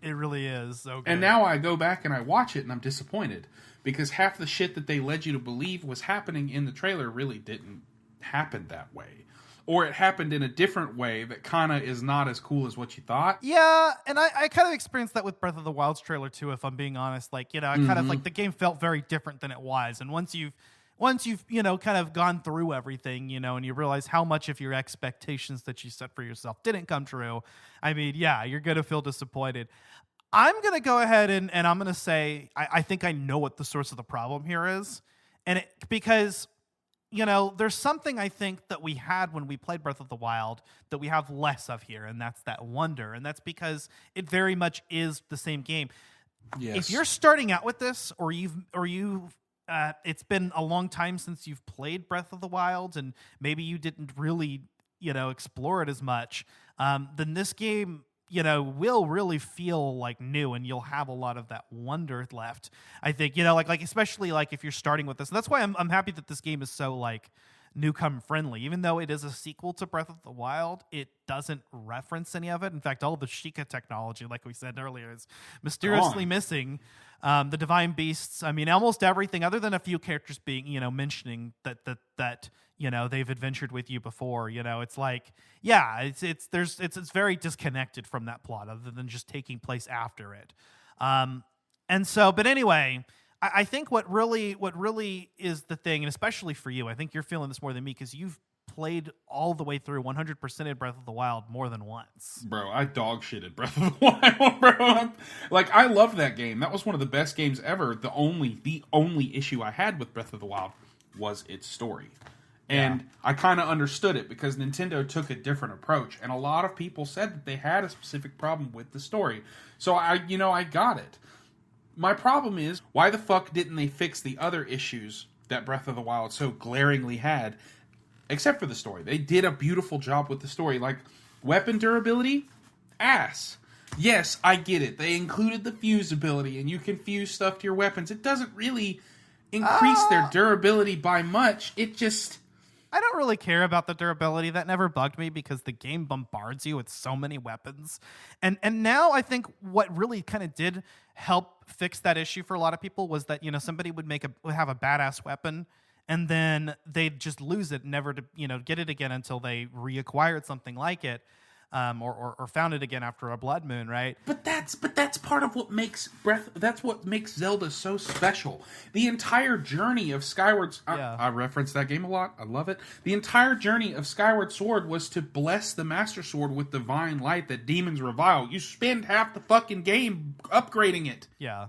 really is so good. And now I go back and I watch it and I'm disappointed because half the shit that they led you to believe was happening in the trailer really didn't happen that way. Or it happened in a different way that kind of is not as cool as what you thought. Yeah, and I kind of experienced that with Breath of the Wild's trailer too, if I'm being honest. Like, you know, I kind of like the game felt very different than it was. And once you've, you know, kind of gone through everything, you know, and you realize how much of your expectations that you set for yourself didn't come true, I mean, yeah, you're going to feel disappointed. I'm going to go ahead and I'm going to say, I think I know what the source of the problem here is. And because, you know, there's something I think that we had when we played Breath of the Wild that we have less of here, and that's that wonder. And that's because it very much is the same game. Yes. If you're starting out with this, or you've it's been a long time since you've played Breath of the Wild, and maybe you didn't really, you know, explore it as much, then this game, you know, will really feel like new, and you'll have a lot of that wonder left. I think, you know, like especially like if you're starting with this. And that's why I'm happy that this game is so like newcomer friendly. Even though it is a sequel to Breath of the Wild, it doesn't reference any of it. In fact, all the Sheikah technology, like we said earlier, is mysteriously missing. The divine beasts, I mean, almost everything other than a few characters being, mentioning that they've adventured with you before. It's like, yeah, it's very disconnected from that plot other than just taking place after it. But anyway, I think what really is the thing, and especially for you, I think you're feeling this more than me because you've played all the way through 100% in Breath of the Wild more than once. Bro, I dog shitted Breath of the Wild, bro. Like, I love that game. That was one of the best games ever. The only issue I had with Breath of the Wild was its story. And I kind of understood it because Nintendo took a different approach. And a lot of people said that they had a specific problem with the story. So I got it. My problem is, why the fuck didn't they fix the other issues that Breath of the Wild so glaringly had, except for the story? They did a beautiful job with the story. Like, weapon durability? Ass. Yes, I get it. They included the fuse ability, and you can fuse stuff to your weapons. It doesn't really increase their durability by much. It just... I don't really care about the durability. That never bugged me because the game bombards you with so many weapons. And now I think what really kind of did help fix that issue for a lot of people was that, somebody would have a badass weapon and then they'd just lose it, never to, get it again until they reacquired something like it. Or found it again after a blood moon, right? But that's part of what makes that's what makes Zelda so special. The entire journey of Skyward... I reference that game a lot. I love it. The entire journey of Skyward Sword was to bless the Master Sword with divine light that demons revile. You spend half the fucking game upgrading it. Yeah.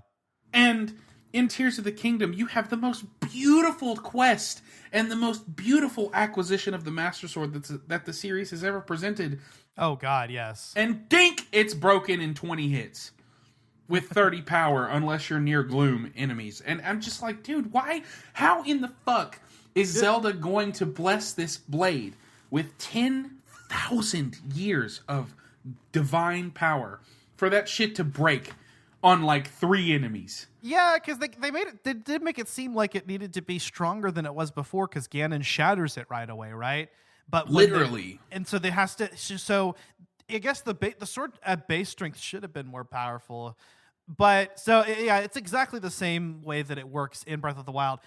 And in Tears of the Kingdom, you have the most beautiful quest and the most beautiful acquisition of the Master Sword that the series has ever presented. Oh, God, yes. And dink, it's broken in 20 hits with 30 power unless you're near Gloom enemies. And I'm just like, dude, why? How in the fuck is Zelda going to bless this blade with 10,000 years of divine power for that shit to break on like 3 enemies? Yeah, because they did make it seem like it needed to be stronger than it was before because Ganon shatters it right away, right? But literally, and so there has to. So I guess the sword at base strength should have been more powerful. But so yeah, it's exactly the same way that it works in Breath of the Wild,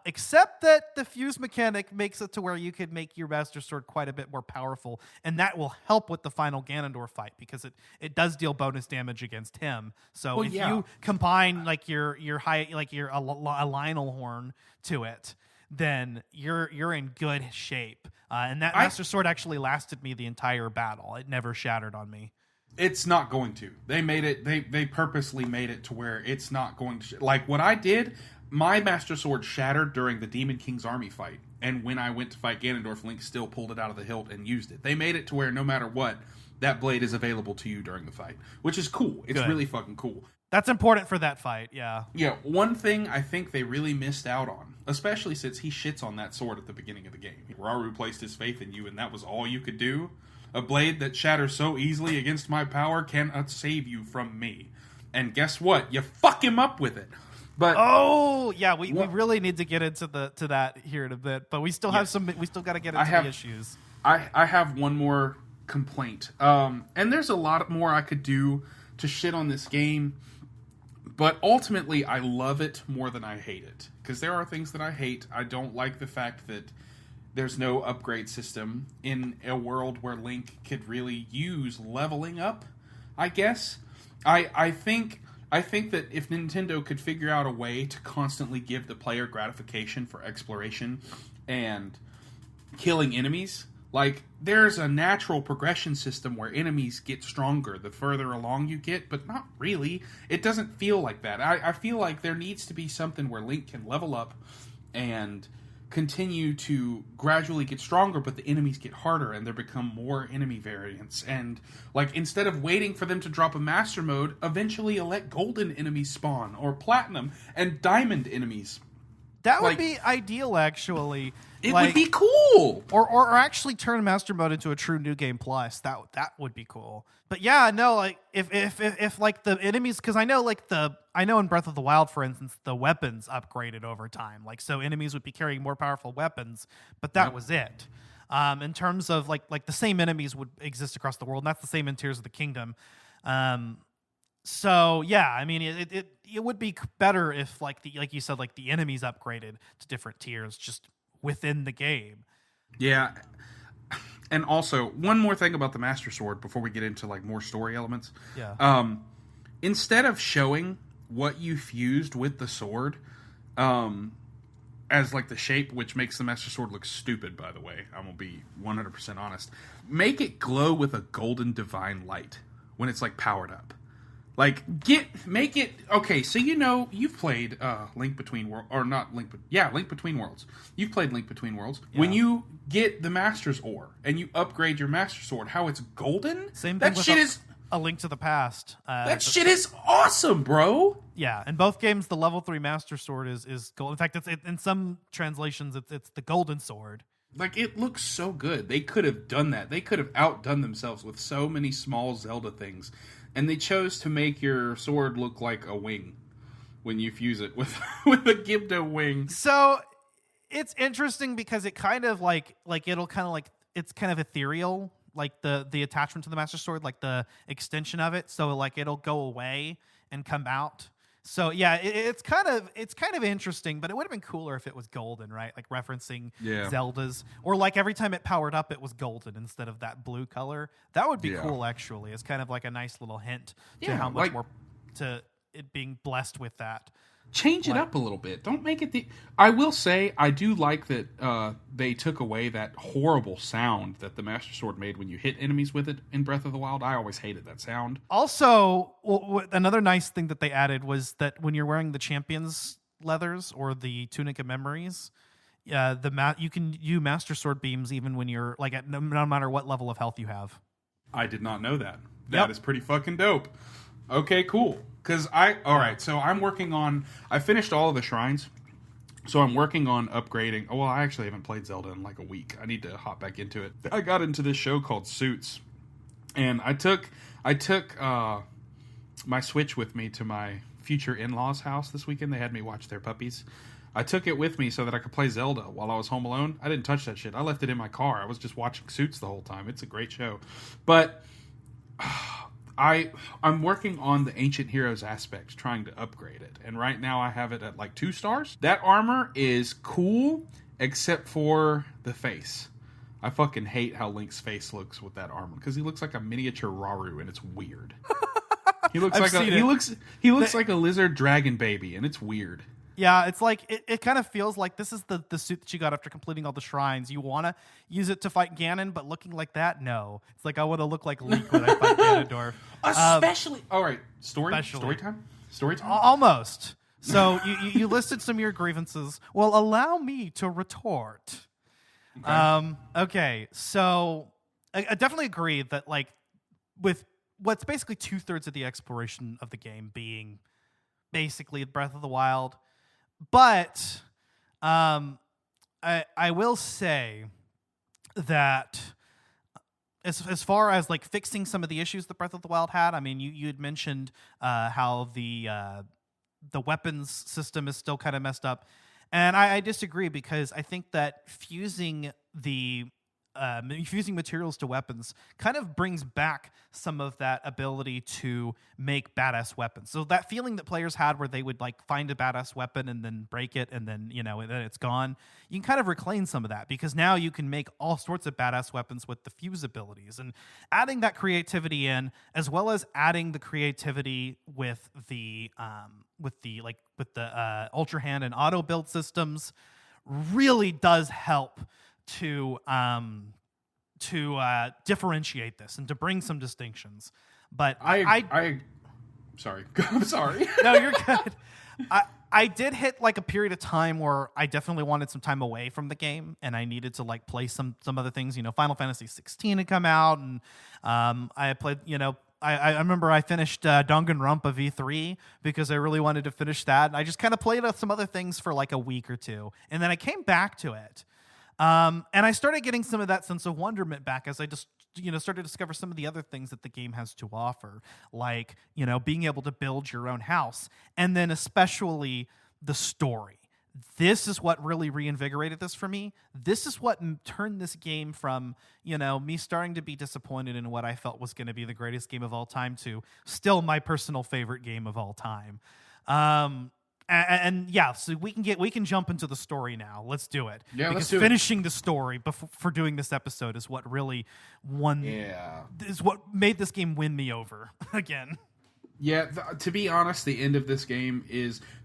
except that the fuse mechanic makes it to where you could make your Master Sword quite a bit more powerful, and that will help with the final Ganondorf fight because it does deal bonus damage against him. So if you combine like your high a Lionel horn to it, then you're in good shape. And that Master Sword actually lasted me the entire battle. It never shattered on me. It's not going to. They made it. They purposely made it to where it's not going to. Like what I did, my Master Sword shattered during the Demon King's army fight, and when I went to fight Ganondorf, Link still pulled it out of the hilt and used it. They made it to where no matter what, that blade is available to you during the fight, which is cool. It's really fucking cool. That's important for that fight, yeah. Yeah, one thing I think they really missed out on, especially since he shits on that sword at the beginning of the game. Rauru placed his faith in you, and that was all you could do. A blade that shatters so easily against my power cannot save you from me. And guess what? You fuck him up with it. But we really need to get into that here in a bit. But we still have we still got to get into the issues. I have one more complaint. And there's a lot more I could do to shit on this game. But ultimately, I love it more than I hate it. Because there are things that I hate. I don't like the fact that there's no upgrade system in a world where Link could really use leveling up, I guess. I think that if Nintendo could figure out a way to constantly give the player gratification for exploration and killing enemies, like, there's a natural progression system where enemies get stronger the further along you get, but not really. It doesn't feel like that. I feel like there needs to be something where Link can level up and continue to gradually get stronger, but the enemies get harder and there become more enemy variants. And, like, instead of waiting for them to drop a master mode, eventually let golden enemies spawn, or platinum and diamond enemies. That would be ideal, actually. It would be cool. Or actually turn Master Mode into a true New Game Plus. That would be cool. But yeah, no, like if like the enemies, because I know I know in Breath of the Wild, for instance, the weapons upgraded over time. Like, so enemies would be carrying more powerful weapons, but that was it. In terms of like the same enemies would exist across the world, and that's the same in Tears of the Kingdom. So yeah, I mean, it would be better if like you said, like the enemies upgraded to different tiers just within the game. Yeah. And also, one more thing about the Master Sword before we get into like more story elements. Yeah. Instead of showing what you fused with the sword, as like the shape, which makes the Master Sword look stupid, by the way, I'm gonna be 100% honest. Make it glow with a golden divine light when it's like powered up. Like make it okay. So you've played Link Between Worlds, or not Link Between Worlds. You've played Link Between Worlds. Yeah. When you get the Master's Ore and you upgrade your Master Sword, how it's golden. Same thing. That shit is A Link to the Past. That shit is awesome, bro. Yeah, in both games, the level 3 Master Sword is gold. In fact, in some translations, it's the Golden Sword. Like, it looks so good. They could have done that. They could have outdone themselves with so many small Zelda things. And they chose to make your sword look like a wing when you fuse it with a Gibdo wing. So it's interesting because it kind of like it'll kind of like it's kind of ethereal, like the attachment to the Master Sword, like the extension of it. So like it'll go away and come out. So yeah, it's kind of interesting, but it would have been cooler if it was golden, right? Like referencing Zelda's, or like every time it powered up, it was golden instead of that blue color. That would be cool, actually. It's kind of like a nice little hint to how much more to it being blessed with that. Change it up a little bit. Don't make it I will say, I do like that they took away that horrible sound that the Master Sword made when you hit enemies with it in Breath of the Wild. I always hated that sound. Also, another nice thing that they added was that when you're wearing the Champion's leathers or the Tunic of Memories, you can do Master Sword beams even when you're like at no matter what level of health you have. I did not know that. That is pretty fucking dope. Okay, cool. So I'm working on, I finished all of the shrines, so I'm working on upgrading. Well, I actually haven't played Zelda in like a week. I need to hop back into it. I got into this show called Suits, and I took my Switch with me to my future in-laws' house this weekend. They had me watch their puppies. I took it with me so that I could play Zelda while I was home alone. I didn't touch that shit. I left it in my car. I was just watching Suits the whole time. It's a great show. But I'm working on the Ancient Heroes aspect, trying to upgrade it. And right now I have it at like 2 stars. That armor is cool, except for the face. I fucking hate how Link's face looks with that armor, because he looks like a miniature Rauru, and it's weird. He looks like a lizard dragon baby, and it's weird. Yeah, it's like it kind of feels like this is the suit that you got after completing all the shrines. You want to use it to fight Ganon, but looking like that, no. It's like I want to look like Link when I fight Ganondorf. Especially, all right, story time. Almost. So you listed some of your grievances. Well, allow me to retort. Okay, so I definitely agree that like with what's basically 2/3 of the exploration of the game being basically Breath of the Wild. But I will say that as far as like fixing some of the issues that Breath of the Wild had, I mean, you had mentioned how the weapons system is still kind of messed up, and I disagree, because I think that fusing materials to weapons kind of brings back some of that ability to make badass weapons. So that feeling that players had where they would like find a badass weapon and then break it and then, then it's gone. You can kind of reclaim some of that, because now you can make all sorts of badass weapons with the fuse abilities, and adding that creativity in, as well as adding the creativity with the Ultra Hand and auto build systems really does help to differentiate this and to bring some distinctions. But sorry. I'm sorry. No, you're good. I did hit like a period of time where I definitely wanted some time away from the game, and I needed to like play some other things. Final Fantasy 16 had come out, and I had played, I remember I finished Danganronpa V3 because I really wanted to finish that. And I just kind of played some other things for like a week or two, and then I came back to it. And I started getting some of that sense of wonderment back as I just start to discover some of the other things that the game has to offer, like, being able to build your own house, and then especially the story. This is what really reinvigorated this for me. This is what turned this game from, me starting to be disappointed in what I felt was going to be the greatest game of all time to still my personal favorite game of all time. So we can jump into the story now. Let's do it. Yeah, because finishing the story for doing this episode is what really is what made this game win me over again. Yeah, to be honest, the end of this game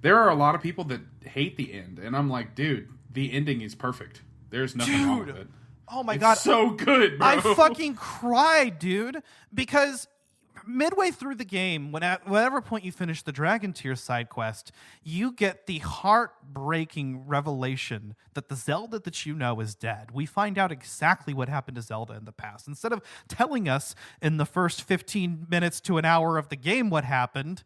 there are a lot of people that hate the end, and I'm like, dude, the ending is perfect. There's nothing wrong with it. Oh my God. So good, bro. I fucking cried, dude, because midway through the game, whatever point you finish the Dragon Tear side quest, you get the heartbreaking revelation that the Zelda that you know is dead. We find out exactly what happened to Zelda in the past. Instead of telling us in the first 15 minutes to an hour of the game what happened,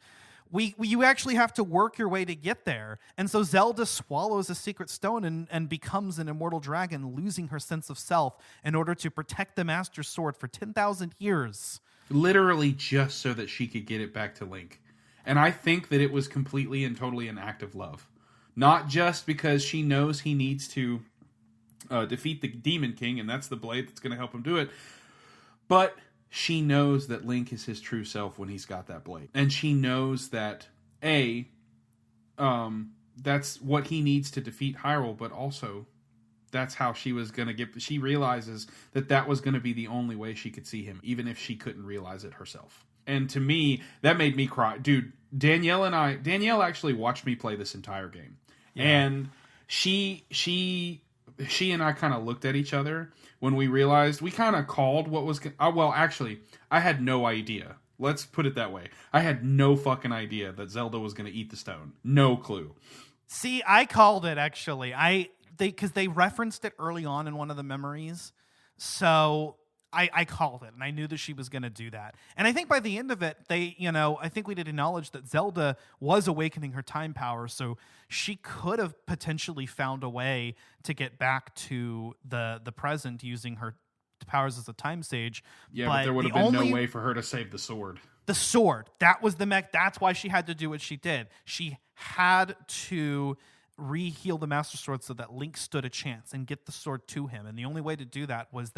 you actually have to work your way to get there. And so Zelda swallows a secret stone and becomes an immortal dragon, losing her sense of self in order to protect the Master Sword for 10,000 years. Literally just so that she could get it back to Link. And I think that it was completely and totally an act of love. Not just because she knows he needs to defeat the Demon King, and that's the blade that's going to help him do it, but she knows that Link is his true self when he's got that blade. And she knows that, that's what he needs to defeat Hyrule, but also that's how she was going to she realizes that was going to be the only way she could see him, even if she couldn't realize it herself. And to me, that made me cry. Dude, Danielle actually watched me play this entire game. Yeah. And she and I kind of looked at each other when we realized, we kind of called what was, actually, I had no idea. Let's put it that way. I had no fucking idea that Zelda was going to eat the stone. No clue. See, I called it, actually. Because they referenced it early on in one of the memories. So I called it, and I knew that she was going to do that. And I think by the end of it, I think we did acknowledge that Zelda was awakening her time power, so she could have potentially found a way to get back to the present using her powers as a time sage. Yeah, but there would have been no way for her to save the sword. The sword. That was the mech. That's why she had to do what she did. She had to re-heal the Master Sword so that Link stood a chance and get the sword to him. And the only way to do that was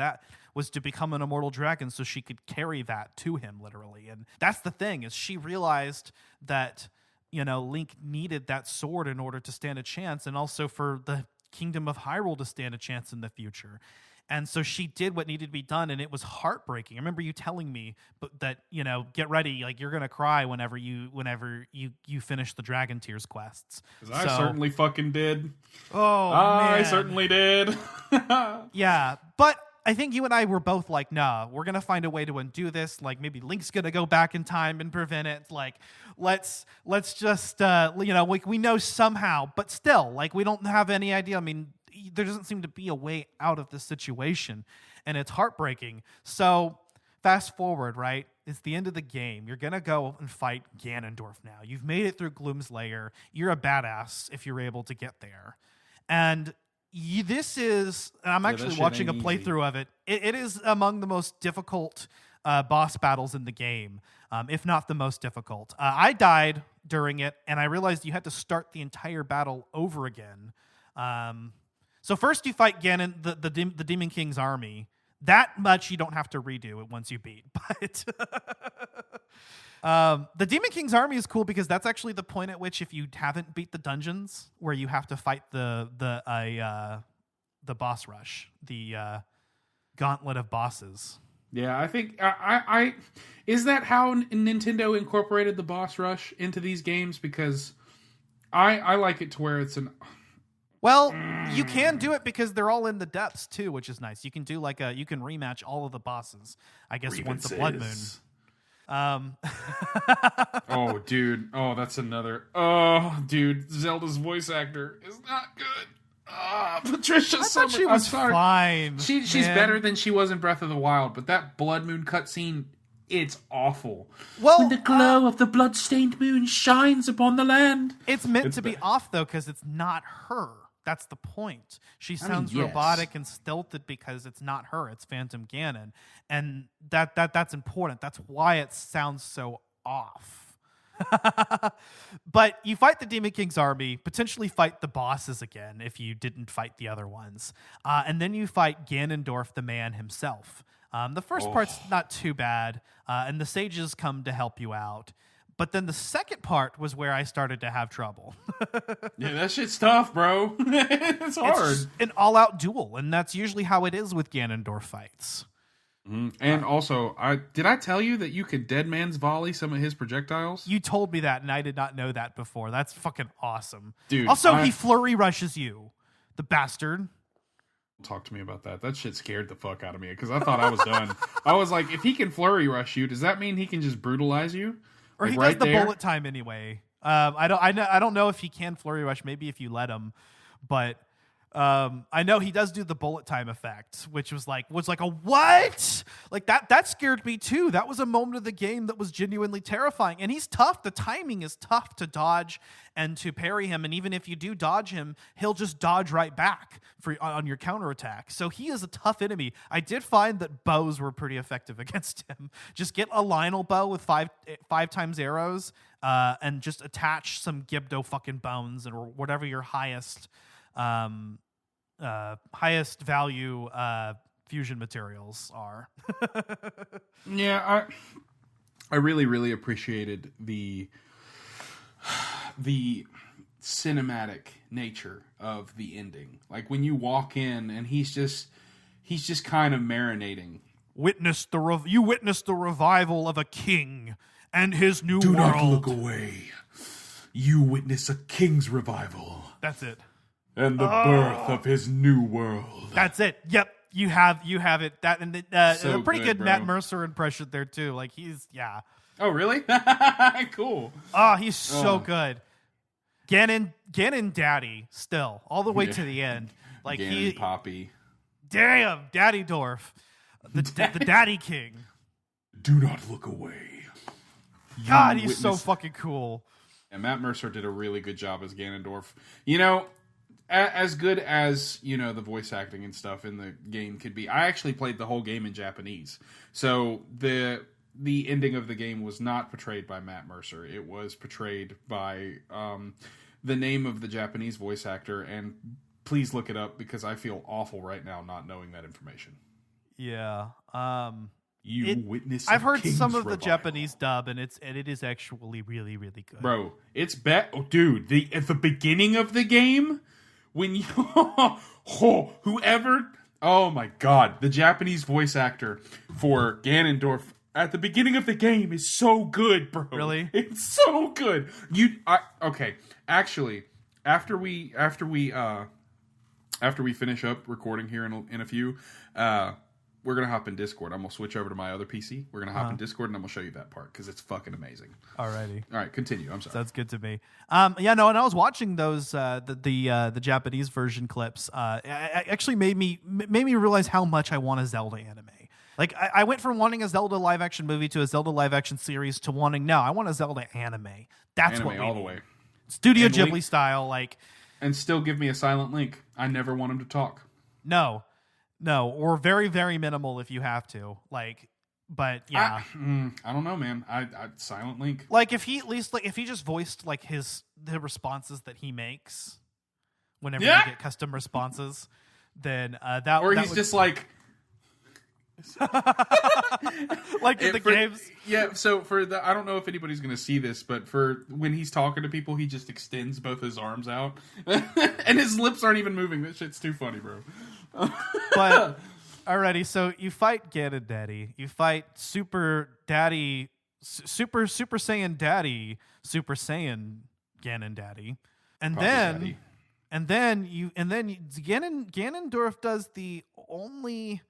to become an immortal dragon so she could carry that to him, literally. And that's the thing, is she realized that, Link needed that sword in order to stand a chance, and also for the Kingdom of Hyrule to stand a chance in the future. And so she did what needed to be done, and it was heartbreaking. I remember you telling me that, get ready, like you're gonna cry whenever you finish the Dragon Tears quests. I certainly fucking did. Oh, I man. certainly did. Yeah, but I think you and I were both like, nah, we're gonna find a way to undo this. Like maybe Link's gonna go back in time and prevent it. Like let's just we know somehow, but still, like we don't have any idea. I mean, there doesn't seem to be a way out of this situation, and it's heartbreaking. So fast forward, right? It's the end of the game. You're going to go and fight Ganondorf now. You've made it through Gloom's Lair. You're a badass if you're able to get there. And I'm actually watching a playthrough of it. It is among the most difficult boss battles in the game, if not the most difficult. I died during it, and I realized you had to start the entire battle over again. So first you fight Ganon, the Demon King's army. That much you don't have to redo it once you beat. But the Demon King's army is cool because that's actually the point at which, if you haven't beat the dungeons where you have to fight the boss rush, the gauntlet of bosses. Yeah, I think I is that how Nintendo incorporated the boss rush into these games? Because I like it to where it's an. Well, you can do it because they're all in the depths too, which is nice. You can do you can rematch all of the bosses, I guess, once a Blood Moon. Oh, dude. Oh, that's another. Oh, dude. Zelda's voice actor is not good. Patricia Summer. She was fine. She's better than she was in Breath of the Wild, but that Blood Moon cutscene, it's awful. Well, when the glow of the blood-stained moon shines upon the land. It's meant to be off, though, because it's not her. That's the point. She I mean, sounds yes. robotic and stilted because it's not her. It's Phantom Ganon, and that's important. That's why it sounds so off. But you fight the Demon King's army, potentially fight the bosses again if you didn't fight the other ones, and then you fight Ganondorf, the man himself. The first part's not too bad, and the sages come to help you out. But then the second part was where I started to have trouble. Yeah, that shit's tough, bro. It's hard. It's an all-out duel, and that's usually how it is with Ganondorf fights. And also, did I tell you that you could dead man's volley some of his projectiles? You told me that, and I did not know that before. That's fucking awesome. Dude, also, he flurry rushes you. The bastard. Talk to me about that. That shit scared the fuck out of me because I thought I was done. I was like, if he can flurry rush you, does that mean he can just brutalize you? Or like he right does the there? bullet time anyway. I don't know if he can flurry rush. Maybe if you let him, but I know he does do the bullet time effect, which was like a what? Like that scared me too. That was a moment of the game that was genuinely terrifying. And he's tough. The timing is tough to dodge and to parry him. And even if you do dodge him, he'll just dodge right back on your counterattack. So he is a tough enemy. I did find that bows were pretty effective against him. Just get a Lionel bow with five times arrows, and just attach some Gibdo fucking bones or whatever your highest value fusion materials are. Yeah, I really, really appreciated the cinematic nature of the ending. Like when you walk in and he's just kind of marinating. You witnessed the revival of a king and his new Do world. not look away. You witness a king's revival. That's it. And the birth of his new world. That's it. Yep. You have it. That and So a pretty good, good Matt bro. Mercer impression there too. Like yeah. Oh, really? Cool. Oh, he's so good. Ganon Daddy still all the way to the end. Like Ganon Poppy. Damn, Daddy Dorf, the Daddy King. Do not look away. God, he's so witness- fucking cool. And Matt Mercer did a really good job as Ganondorf. You know, as good as, you know, the voice acting and stuff in the game could be. I actually played the whole game in Japanese. So the ending of the game was not portrayed by Matt Mercer. It was portrayed by the name of the Japanese voice actor. And please look it up because I feel awful right now not knowing that information. Yeah. Witness. I've heard some of the revival. Japanese dub, and it is actually really, really good. Bro, it's dude, at the beginning of the game, when you whoever, oh my god, the Japanese voice actor for Ganondorf at the beginning of the game is so good, bro. Really? It's so good. Okay. Actually, after we finish up recording here in a few, we're going to hop in Discord. I'm going to switch over to my other PC. We're going to hop in Discord, and I'm going to show you that part, because it's fucking amazing. Alrighty. All right, continue. I'm sorry. Sounds good to me. And I was watching those the Japanese version clips. It actually made me realize how much I want a Zelda anime. Like I went from wanting a Zelda live action movie to a Zelda live action series to wanting I want a Zelda anime. That's Anime what we all need. the way. Studio And Ghibli Link- style. Like And still give me a silent Link. I never want him to talk. no, or very very minimal if you have to. Like, but yeah. I don't know, man. I silent Link. Like if he at least if he just voiced like the responses that he makes whenever you get custom responses, then that Or that he's would, just like like in the games. Yeah, so I don't know if anybody's going to see this, but for when he's talking to people, he just extends both his arms out. And his lips aren't even moving. That shit's too funny, bro. But alrighty, so you fight Ganon Daddy, you fight Super Daddy, Super Saiyan Daddy, Super Saiyan Ganon Daddy, and Papa Daddy. Ganondorf does the only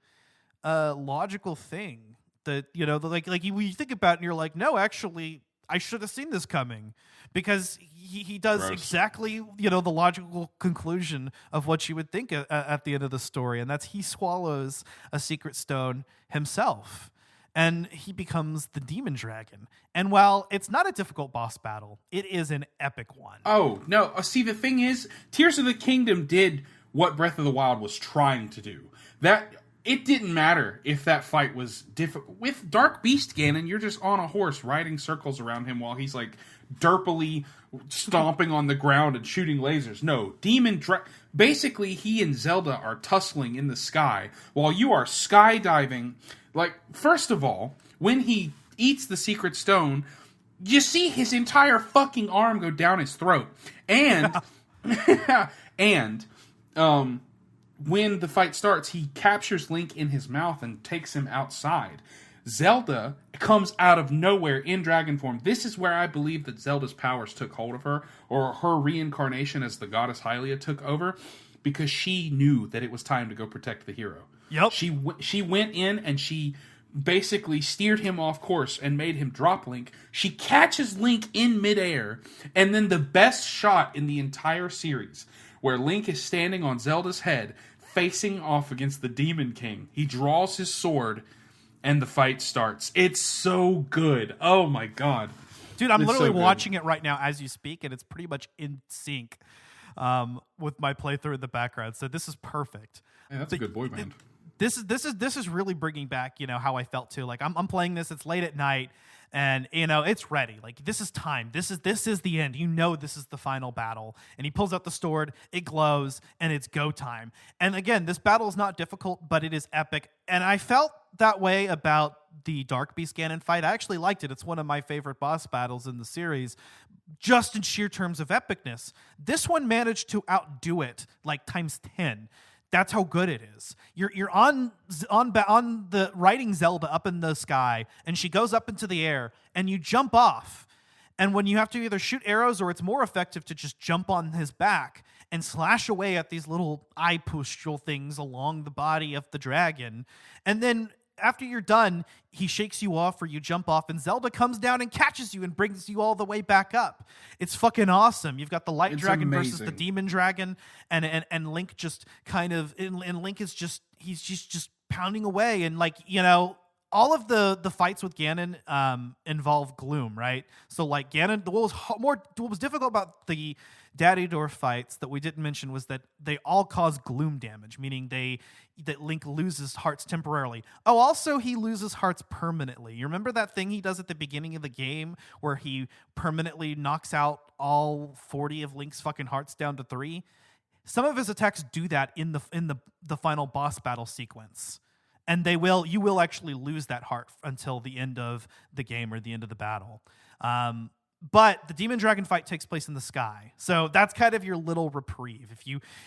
logical thing that you think about, and you're like, no, actually, I should have seen this coming, because he does Gross. exactly the logical conclusion of what you would think at the end of the story, and that's he swallows a secret stone himself. and he becomes the demon dragon. And while it's not a difficult boss battle, it is an epic one. Oh, no. See, the thing is, Tears of the Kingdom did what Breath of the Wild was trying to do. That it didn't matter if that fight was difficult. With Dark Beast Ganon, you're just on a horse riding circles around him while he's like derpily stomping on the ground and shooting lasers. No, basically he and Zelda are tussling in the sky while you are skydiving. Like, first of all, when he eats the secret stone, you see his entire fucking arm go down his throat. And when the fight starts, he captures Link in his mouth and takes him outside. Zelda comes out of nowhere in dragon form. This is where I believe that Zelda's powers took hold of her, or her reincarnation as the goddess Hylia took over, because she knew that it was time to go protect the hero. Yep. She went in and she basically steered him off course and made him drop Link. She catches Link in midair, and then the best shot in the entire series, where Link is standing on Zelda's head, facing off against the Demon King. He draws his sword, and the fight starts. It's so good. Oh my god. Dude, I'm literally watching it right now as you speak, and it's pretty much in sync with my playthrough in the background. So this is perfect. Yeah, that's a good boy band. This is really bringing back, how I felt too. Like I'm playing this, it's late at night, and it's ready. Like this is time. This is the end. This is the final battle. And he pulls out the sword, it glows, and it's go time. And again, this battle is not difficult, but it is epic. And I felt that way about the Dark Beast Ganon fight. I actually liked it. It's one of my favorite boss battles in the series, just in sheer terms of epicness. This one managed to outdo it like times 10. That's how good it is. You're on the riding Zelda up in the sky, and she goes up into the air, and you jump off. And when you have to either shoot arrows, or it's more effective to just jump on his back and slash away at these little eye pustule things along the body of the dragon. And then after you're done, he shakes you off, or you jump off, and Zelda comes down and catches you and brings you all the way back up. It's fucking awesome. You've got the light dragon versus the demon dragon, and Link just kind of, and Link is he's just pounding away, and all of the fights with Ganon involve gloom, right? So like Ganon, what was difficult about the Daddy Dwarf fights that we didn't mention was that they all cause gloom damage, meaning that Link loses hearts temporarily. Oh, also he loses hearts permanently. You remember that thing he does at the beginning of the game where he permanently knocks out all 40 of Link's fucking hearts down to 3? Some of his attacks do that in the final boss battle sequence. And you will actually lose that heart until the end of the game or the end of the battle. But the Demon Dragon fight takes place in the sky. So that's kind of your little reprieve.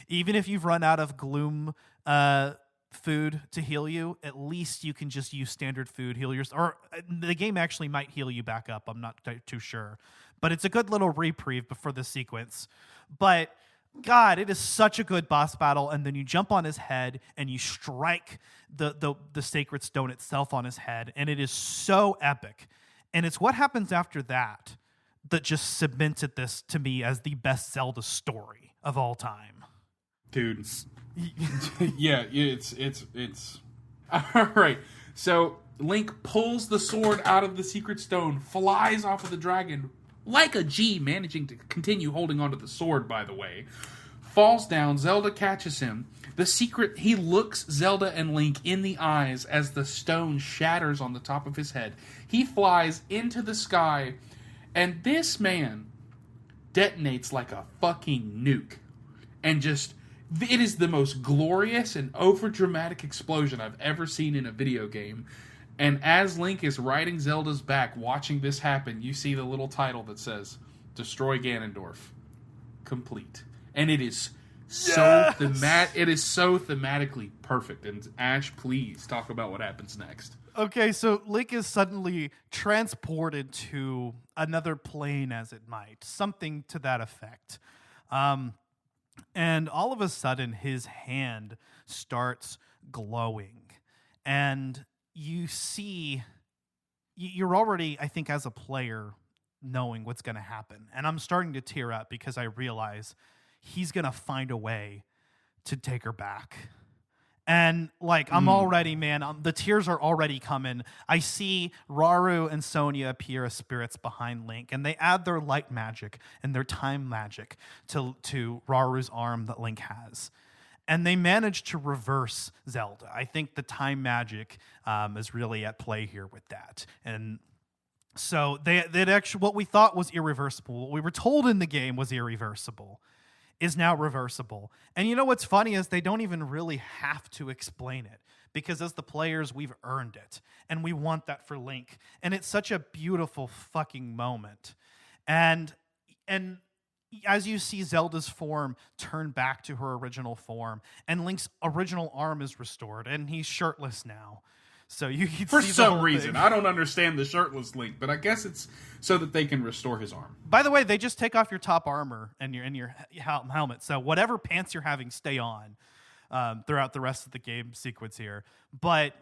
Even if you've run out of gloom food to heal you, at least you can just use standard food, heal yourself. Or the game actually might heal you back up. I'm not too sure. But it's a good little reprieve before the sequence. But God, it is such a good boss battle, and then you jump on his head and you strike the sacred stone itself on his head, and it is so epic. And it's what happens after that just cemented this to me as the best Zelda story of all time. Dude. Yeah, it's all right. So Link pulls the sword out of the secret stone, flies off of the dragon like a G, managing to continue holding onto the sword, by the way. Falls down, Zelda catches him. He looks Zelda and Link in the eyes as the stone shatters on the top of his head. He flies into the sky, and this man detonates like a fucking nuke. And it is the most glorious and overdramatic explosion I've ever seen in a video game. And as Link is riding Zelda's back, watching this happen, you see the little title that says, "Destroy Ganondorf. Complete." And it is so it is so thematically perfect. And Ash, please talk about what happens next. Okay, so Link is suddenly transported to another plane, as it might. Something to that effect. And all of a sudden, his hand starts glowing. And you see, you're already, I think, as a player, knowing what's going to happen. And I'm starting to tear up because I realize he's going to find a way to take her back. And like, I'm already, man, the tears are already coming. I see Rauru and Sonya appear as spirits behind Link, and they add their light magic and their time magic to Raru's arm that Link has. And they manage to reverse Zelda. I think the time magic is really at play here with that. And so they actually, what we thought was irreversible, what we were told in the game was irreversible, is now reversible. And you know what's funny is they don't even really have to explain it, because as the players, we've earned it. And we want that for Link. And it's such a beautiful fucking moment. And as you see Zelda's form turn back to her original form, and Link's original arm is restored, and he's shirtless now. So you can For see the some whole reason. thing. I don't understand the shirtless Link, but I guess it's so that they can restore his arm. By the way, they just take off your top armor and your helmet. So whatever pants you're having, stay on throughout the rest of the game sequence here. But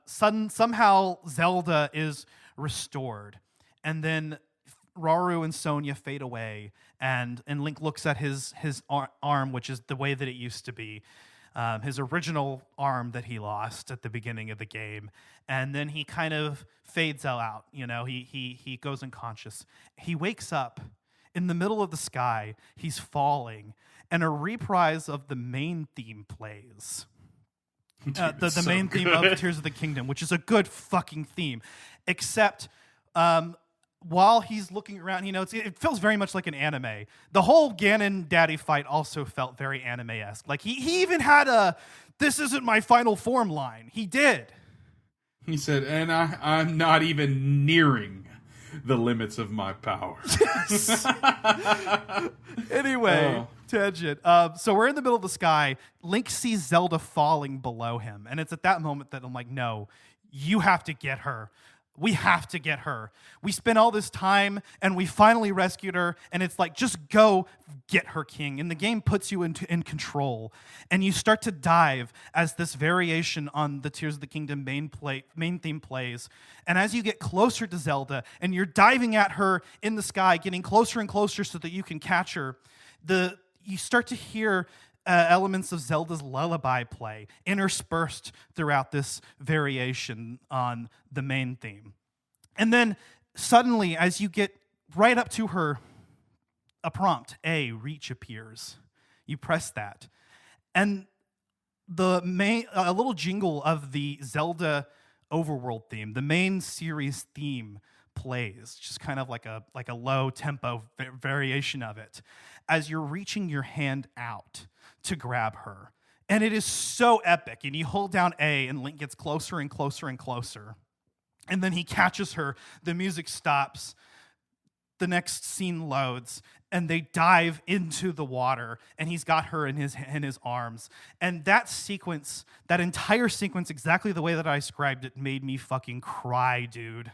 somehow Zelda is restored, and then Rauru and Sonya fade away, and Link looks at his arm, which is the way that it used to be. His original arm that he lost at the beginning of the game, and then he kind of fades out. You know, he goes unconscious. He wakes up in the middle of the sky. He's falling, and a reprise of the main theme plays. The main theme of Tears of the Kingdom, which is a good fucking theme, except while he's looking around, you know, it feels very much like an anime. The whole Ganon Daddy fight also felt very anime-esque. Like, he even had a, "this isn't my final form" line. He did. He said, and I'm not even nearing the limits of my power. Anyway, tangent. So we're in the middle of the sky. Link sees Zelda falling below him. And it's at that moment that I'm like, no, you have to get her. We have to get her. We spent all this time, and we finally rescued her, and it's like, just go get her, King. And the game puts you in control, and you start to dive as this variation on the Tears of the Kingdom main theme plays. And as you get closer to Zelda, and you're diving at her in the sky, getting closer and closer so that you can catch her, you start to hear elements of Zelda's lullaby play interspersed throughout this variation on the main theme. And then suddenly, as you get right up to her, a prompt, reach, appears. You press that. And a little jingle of the Zelda overworld theme, the main series theme, plays, just kind of like a low tempo variation of it, as you're reaching your hand out to grab her. And it is so epic. And you hold down A, and Link gets closer and closer and closer. And then he catches her. The music stops. The next scene loads, and they dive into the water, and he's got her in his arms. And that sequence, that entire sequence, exactly the way that I described it, made me fucking cry, dude.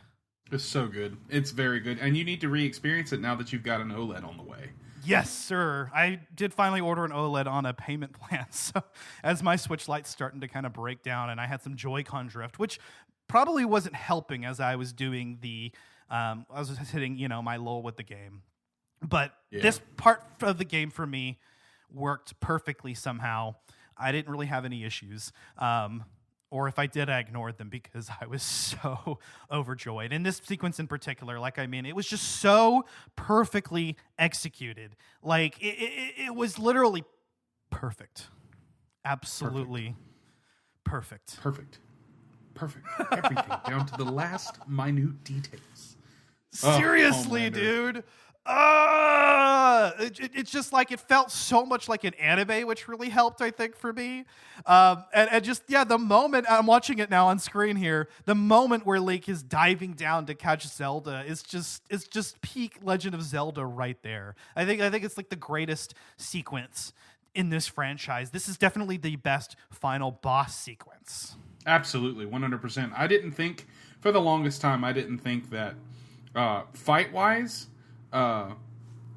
It's so good. It's very good. And you need to re-experience it now that you've got an OLED on the way. Yes, sir. I did finally order an OLED on a payment plan. So as my Switch Lite's starting to kind of break down, and I had some Joy-Con drift, which probably wasn't helping as I was doing I was hitting, my lull with the game. But This part of the game for me worked perfectly somehow. I didn't really have any issues. Or if I did, I ignored them because I was so overjoyed. In this sequence in particular, it was just so perfectly executed. Like, it was literally perfect. Absolutely perfect. Perfect. Everything, down to the last minute details. Seriously, oh, dude. It's just like, it felt so much like an anime, which really helped, I think, for me. The moment, I'm watching it now on screen here, the moment where Link is diving down to catch Zelda is just peak Legend of Zelda right there. I think it's like the greatest sequence in this franchise. This is definitely the best final boss sequence. Absolutely, 100%. For the longest time, I didn't think that fight-wise,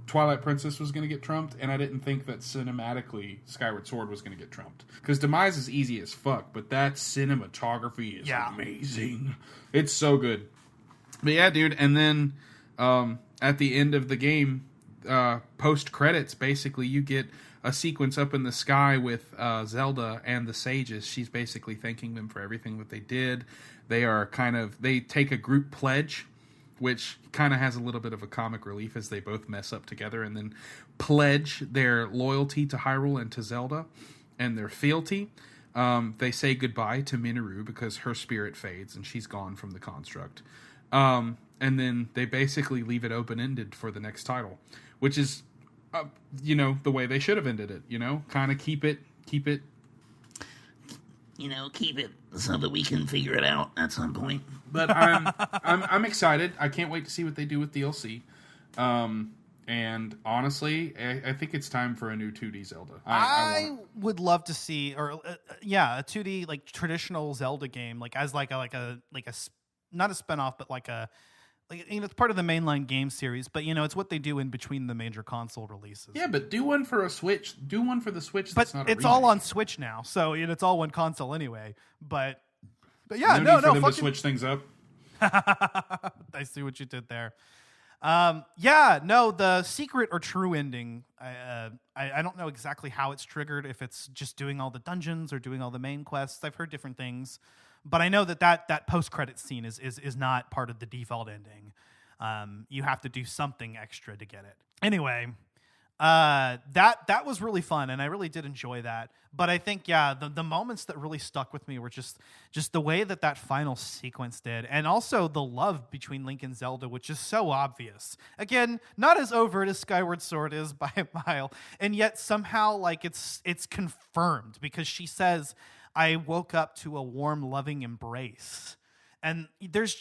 Twilight Princess was going to get trumped, and I didn't think that cinematically Skyward Sword was going to get trumped. Because Demise is easy as fuck, but that cinematography is amazing. It's so good. But yeah, dude, and then at the end of the game, post-credits, basically, you get a sequence up in the sky with Zelda and the sages. She's basically thanking them for everything that they did. They take a group pledge, which kind of has a little bit of a comic relief as they both mess up together and then pledge their loyalty to Hyrule and to Zelda and their fealty. They say goodbye to Minoru because her spirit fades and she's gone from the construct. And then they basically leave it open-ended for the next title, which is, the way they should have ended it, kind of keep it, keep it so that we can figure it out at some point. But I'm excited. I can't wait to see what they do with DLC. And honestly, I think it's time for a new 2D Zelda. I would love to see, a 2D like traditional Zelda game, like as like a not a spinoff, but it's part of the mainline game series. But it's what they do in between the major console releases. Yeah, but do one for a Switch. Do one for the Switch. But that's not a it's remake. all on Switch now, so it's all one console anyway. But yeah, no, to switch things up. I see what you did there. The secret or true ending. I don't know exactly how it's triggered. If it's just doing all the dungeons or doing all the main quests. I've heard different things, but I know that post-credit scene is not part of the default ending. You have to do something extra to get it. Anyway, that was really fun, and I really did enjoy that. But I think, the moments that really stuck with me were just the way that final sequence did, and also the love between Link and Zelda, which is so obvious. Again, not as overt as Skyward Sword is by a mile, and yet somehow it's confirmed because she says, "I woke up to a warm, loving embrace," and there's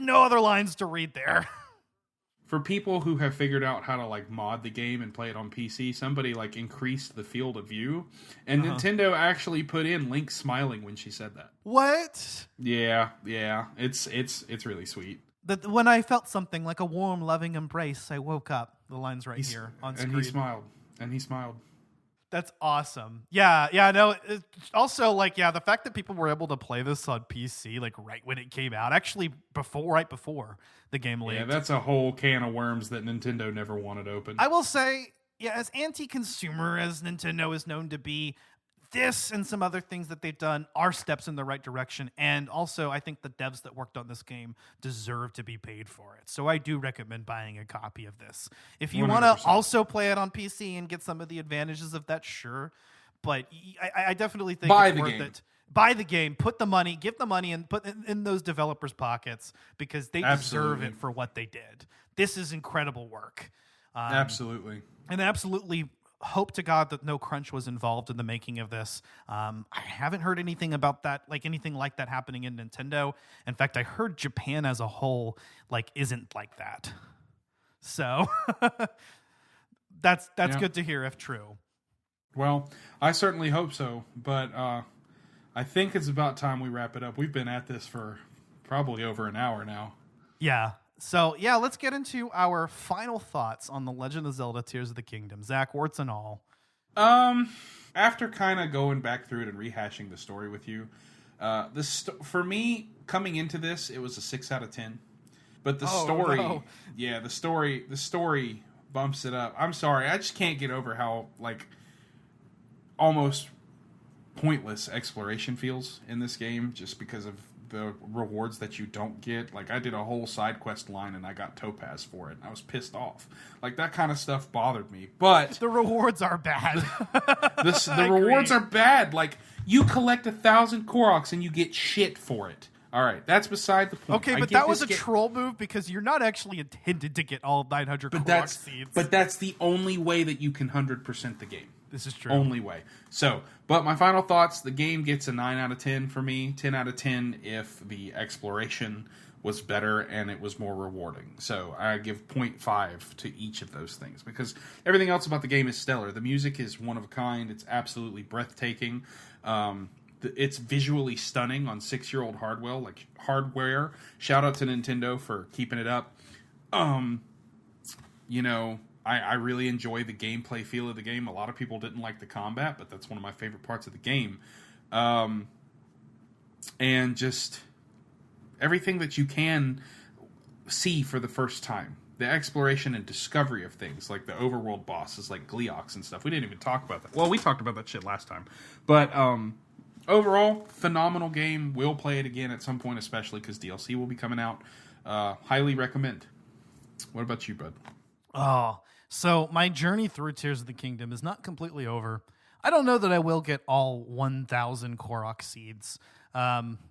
no other lines to read there. For people who have figured out how to mod the game and play it on PC, somebody increased the field of view, and Nintendo actually put in Link smiling when she said that. What? Yeah, it's really sweet. When I felt something like a warm, loving embrace, I woke up. The line's here on screen. And he smiled. That's awesome. Yeah. No. Also, the fact that people were able to play this on PC right when it came out, actually right before the game leaked. Yeah, that's a whole can of worms that Nintendo never wanted open. I will say, as anti-consumer as Nintendo is known to be, this and some other things that they've done are steps in the right direction. And also, I think the devs that worked on this game deserve to be paid for it. So I do recommend buying a copy of this. If you want to also play it on PC and get some of the advantages of that, sure. But I definitely think it's worth it. Buy the game, give the money and put it in those developers' pockets because they deserve it for what they did. This is incredible work. Absolutely. And absolutely hope to God that no crunch was involved in the making of this. I haven't heard anything about that, anything like that happening in Nintendo. In fact, I heard Japan as a whole isn't like that. So that's good to hear if true. Well, I certainly hope so, but I think it's about time we wrap it up. We've been at this for probably over an hour now. Yeah. So, let's get into our final thoughts on The Legend of Zelda Tears of the Kingdom. Zach, warts and all. After kind of going back through it and rehashing the story with you, for me, coming into this, it was a 6 out of 10. But the story bumps it up. I'm sorry, I just can't get over how, almost pointless exploration feels in this game just because of the rewards that you don't get. I did a whole side quest line and I got Topaz for it. I was pissed off. That kind of stuff bothered me. But the rewards are bad. The rewards are bad. You collect 1,000 Koroks and you get shit for it. All right, that's beside the point. Okay, but that was a troll move because you're not actually intended to get all 900 Korok seeds. But that's the only way that you can 100% the game. This is true. Only way. So, but my final thoughts, the game gets a 9 out of 10 for me. 10 out of 10 if the exploration was better and it was more rewarding. So I give 0.5 to each of those things because everything else about the game is stellar. The music is one of a kind. It's absolutely breathtaking. It's visually stunning on 6-year-old hardware. Shout out to Nintendo for keeping it up. I really enjoy the gameplay feel of the game. A lot of people didn't like the combat, but that's one of my favorite parts of the game. And just everything that you can see for the first time. the exploration and discovery of things, like the overworld bosses, like Gleeox and stuff. We didn't even talk about that. Well, we talked about that shit last time. But overall, phenomenal game. We'll play it again at some point, especially because DLC will be coming out. Highly recommend. What about you, bud? Oh, so my journey through Tears of the Kingdom is not completely over. I don't know that I will get all 1,000 Korok seeds.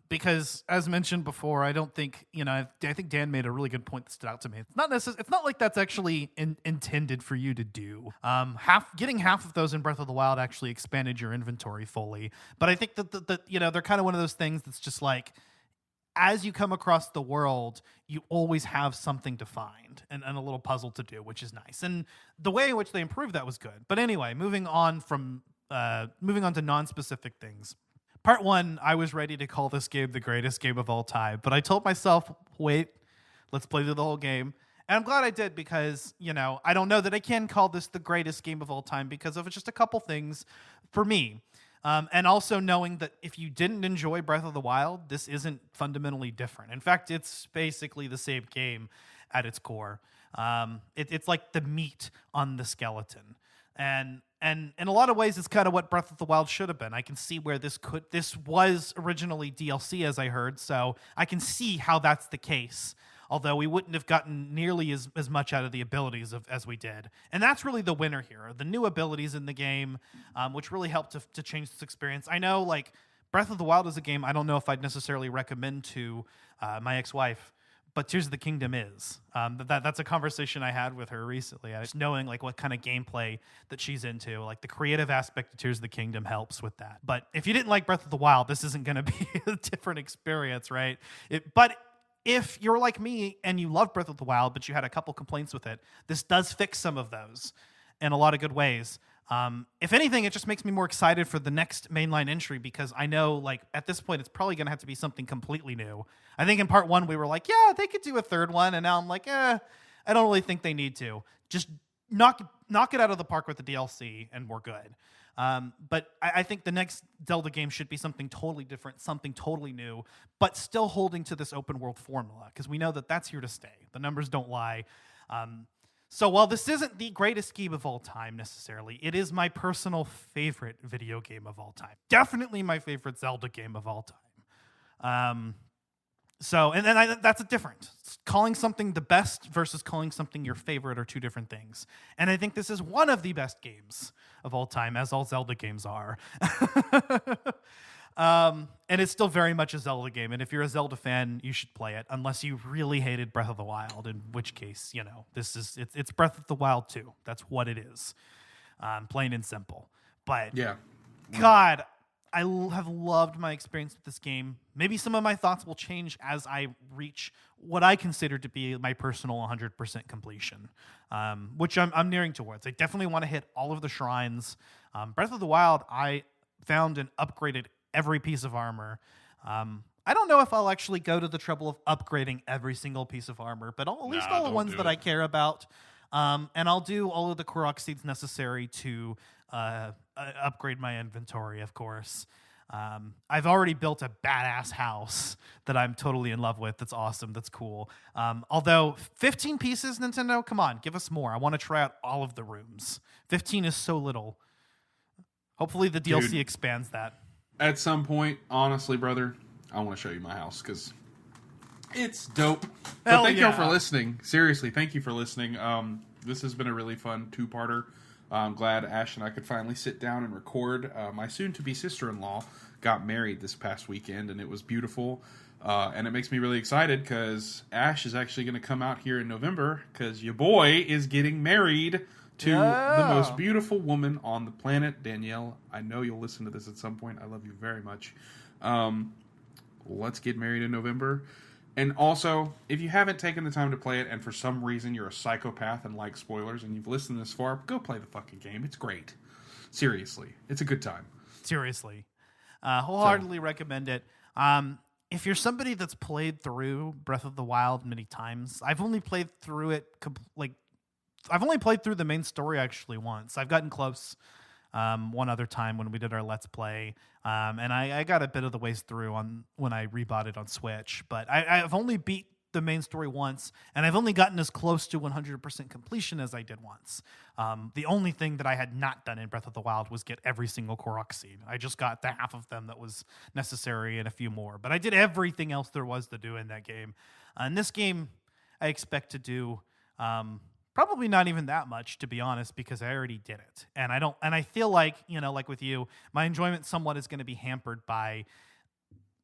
Because as mentioned before, I don't think, I think Dan made a really good point that stood out to me. It's not like that's actually intended for you to do. Getting half of those in Breath of the Wild actually expanded your inventory fully. But I think that they're kind of one of those things that's just like, as you come across the world, you always have something to find and a little puzzle to do, which is nice. And the way in which they improved that was good. But anyway, moving on to non-specific things. Part 1, I was ready to call this game the greatest game of all time, but I told myself, wait, let's play through the whole game. And I'm glad I did because, I don't know that I can call this the greatest game of all time because of just a couple things for me. And also knowing that if you didn't enjoy Breath of the Wild, this isn't fundamentally different. In fact, it's basically the same game at its core. It's like the meat on the skeleton. And in a lot of ways, it's kind of what Breath of the Wild should have been. I can see where this was originally DLC, as I heard, so I can see how that's the case. Although we wouldn't have gotten nearly as much out of the abilities as we did. And that's really the winner here. The new abilities in the game, which really helped to change this experience. I know, like, Breath of the Wild is a game I don't know if I'd necessarily recommend to my ex-wife, but Tears of the Kingdom is. That's a conversation I had with her recently. Just knowing like what kind of gameplay that she's into, like the creative aspect of Tears of the Kingdom helps with that. But if you didn't like Breath of the Wild, this isn't going to be a different experience, right? But if you're like me and you love Breath of the Wild, but you had a couple complaints with it, this does fix some of those in a lot of good ways. If anything, it just makes me more excited for the next mainline entry because I know, like, at this point, it's probably going to have to be something completely new. I think in part 1, we were like, yeah, they could do a third one. And now I'm like, I don't really think they need to. Just knock it out of the park with the DLC and we're good. But I think the next Zelda game should be something totally different, something totally new, but still holding to this open world formula because we know that that's here to stay. The numbers don't lie. So while this isn't the greatest game of all time necessarily, it is my personal favorite video game of all time. Definitely my favorite Zelda game of all time. That's a difference. Calling something the best versus calling something your favorite are two different things. And I think this is one of the best games of all time, as all Zelda games are. And it's still very much a Zelda game. And if you're a Zelda fan, you should play it, unless you really hated Breath of the Wild, in which case, it's Breath of the Wild 2. That's what it is. Plain and simple. But yeah, God, I have loved my experience with this game. Maybe some of my thoughts will change as I reach what I consider to be my personal 100% completion, which I'm nearing towards. I definitely want to hit all of the shrines. Breath of the Wild, I found and upgraded every piece of armor. I don't know if I'll actually go to the trouble of upgrading every single piece of armor, but at least all the ones that I care about. And I'll do all of the Korok seeds necessary to upgrade my inventory, of course. I've already built a badass house that I'm totally in love with. That's awesome. That's cool. Although 15 pieces, Nintendo, come on, give us more. I want to try out all of the rooms. 15 is so little. Hopefully the DLC expands that. At some point, honestly, brother, I want to show you my house because it's dope. But thank y'all for listening. Seriously, thank you for listening. This has been a really fun two-parter. I'm glad Ash and I could finally sit down and record. My soon-to-be sister-in-law got married this past weekend, and it was beautiful. And it makes me really excited because Ash is actually going to come out here in November because your boy is getting married to the most beautiful woman on the planet. Danielle, I know you'll listen to this at some point. I love you very much. Let's get married in November. And also, if you haven't taken the time to play it and for some reason you're a psychopath and like spoilers and you've listened this far, go play the fucking game. It's great. Seriously. It's a good time. Seriously. Wholeheartedly recommend it. If you're somebody that's played through Breath of the Wild many times, I've only played through it I've only played through the main story actually once. I've gotten close one other time when we did our Let's Play, and I got a bit of the ways through when I rebought it on Switch. But I've only beat the main story once, and I've only gotten as close to 100% completion as I did once. The only thing that I had not done in Breath of the Wild was get every single Korok seed. I just got the half of them that was necessary and a few more. But I did everything else there was to do in that game. In this game, I expect to do probably not even that much, to be honest, because I already did it. And I feel like, like with you, my enjoyment somewhat is going to be hampered by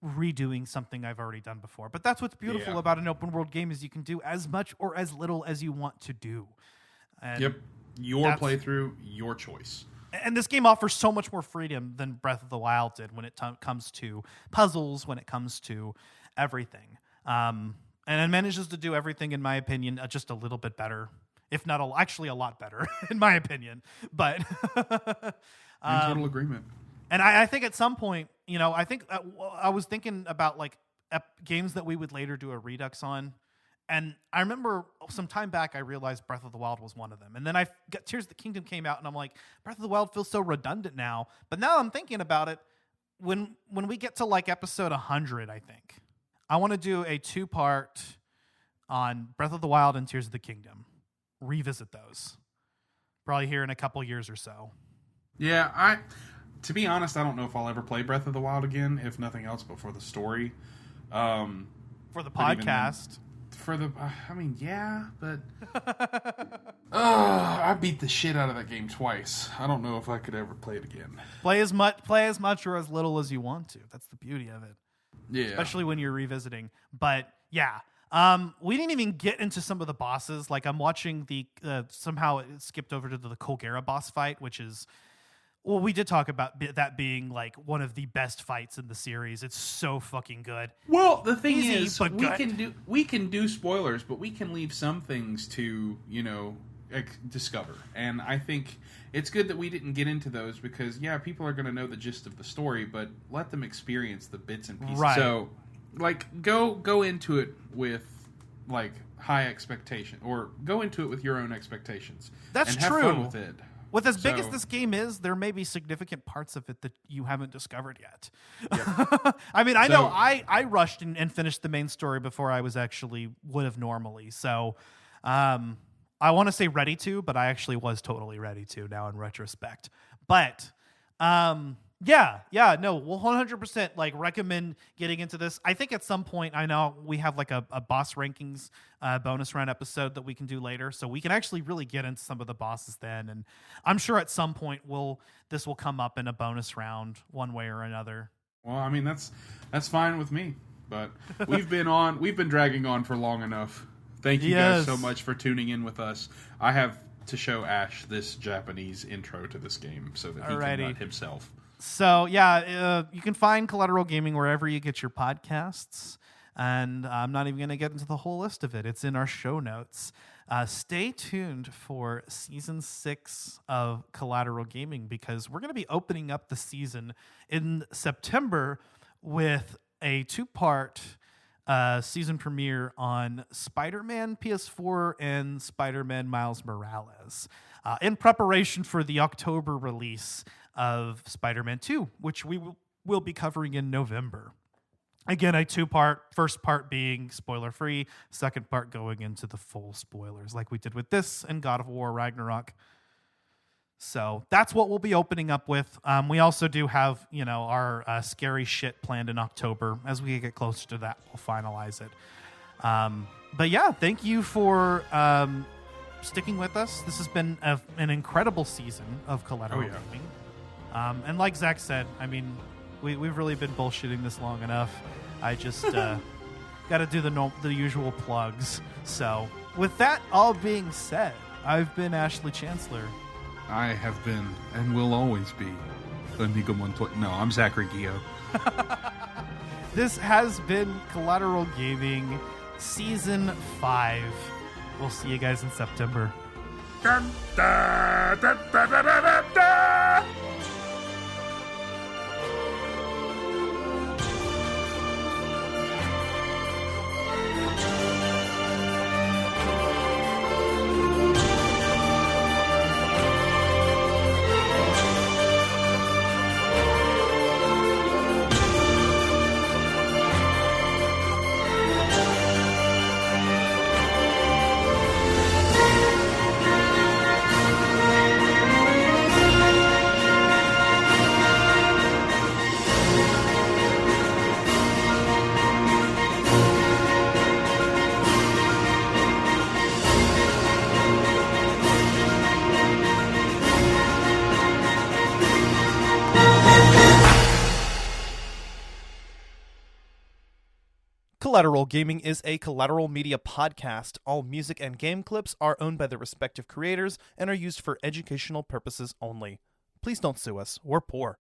redoing something I've already done before. But that's what's beautiful about an open world game, is you can do as much or as little as you want to do. And your playthrough, your choice. And this game offers so much more freedom than Breath of the Wild did when it comes to puzzles, when it comes to everything. And it manages to do everything, in my opinion, just a little bit better, if not actually a lot better, in my opinion. But in total agreement. And I think at some point, I think I was thinking about like games that we would later do a redux on. And I remember some time back, I realized Breath of the Wild was one of them. And then Tears of the Kingdom came out, and I'm like, Breath of the Wild feels so redundant now. But now I'm thinking about it, when we get to like episode 100, I think, I want to do a 2-part on Breath of the Wild and Tears of the Kingdom. Revisit those. Probably here in a couple years or so. Yeah, to be honest, I don't know if I'll ever play Breath of the Wild again, if nothing else, but for the story. For the podcast. But I beat the shit out of that game twice. I don't know if I could ever play it again. Play as much or as little as you want to. That's the beauty of it. Yeah. Especially when you're revisiting. But yeah. We didn't even get into some of the bosses. Like I'm watching somehow it skipped over to the Colgera boss fight, which is, well, we did talk about that being like one of the best fights in the series. It's so fucking good. Well, the thing Easy, is, but we can do spoilers, but we can leave some things to discover. And I think it's good that we didn't get into those because people are going to know the gist of the story, but let them experience the bits and pieces. Right. So, like, go into it with like high expectation, or go into it with your own expectations. That's and have true. fun with it. With as big as this game is, there may be significant parts of it that you haven't discovered yet. Yeah. I mean, I know I rushed and finished the main story before I was actually would have normally. So I want to say ready to, but I actually was totally ready to now in retrospect. But we'll 100% like recommend getting into this. I think at some point, I know we have like a boss rankings bonus round episode that we can do later, so we can actually really get into some of the bosses then. And I'm sure at some point this will come up in a bonus round one way or another. Well, I mean that's fine with me, but we've been dragging on for long enough. Thank you guys so much for tuning in with us. I have to show Ash this Japanese intro to this game so that he can nut himself. So, you can find Collateral Gaming wherever you get your podcasts. And I'm not even going to get into the whole list of it. It's in our show notes. Stay tuned for Season 6 of Collateral Gaming, because we're going to be opening up the season in September with a 2-part season premiere on Spider-Man PS4 and Spider-Man Miles Morales in preparation for the October release of Spider-Man 2, which we will be covering in November. Again, a 2-part, first part being spoiler-free, second part going into the full spoilers like we did with this and God of War Ragnarok. So that's what we'll be opening up with. We also do have, our scary shit planned in October. As we get closer to that, we'll finalize it. But yeah, thank you for sticking with us. This has been an incredible season of Collateral Gaming. And like Zach said, I mean, we've really been bullshitting this long enough. I just got to do the usual plugs. So with that all being said, I've been Ashley Chancellor. I have been and will always be Inigo Montoya. No, I'm Zachary Gio. This has been Collateral Gaming Season 5. We'll see you guys in September. Dun, da, da, da, da, da, da. Collateral Gaming is a Collateral Media podcast. All music and game clips are owned by their respective creators and are used for educational purposes only. Please don't sue us. We're poor.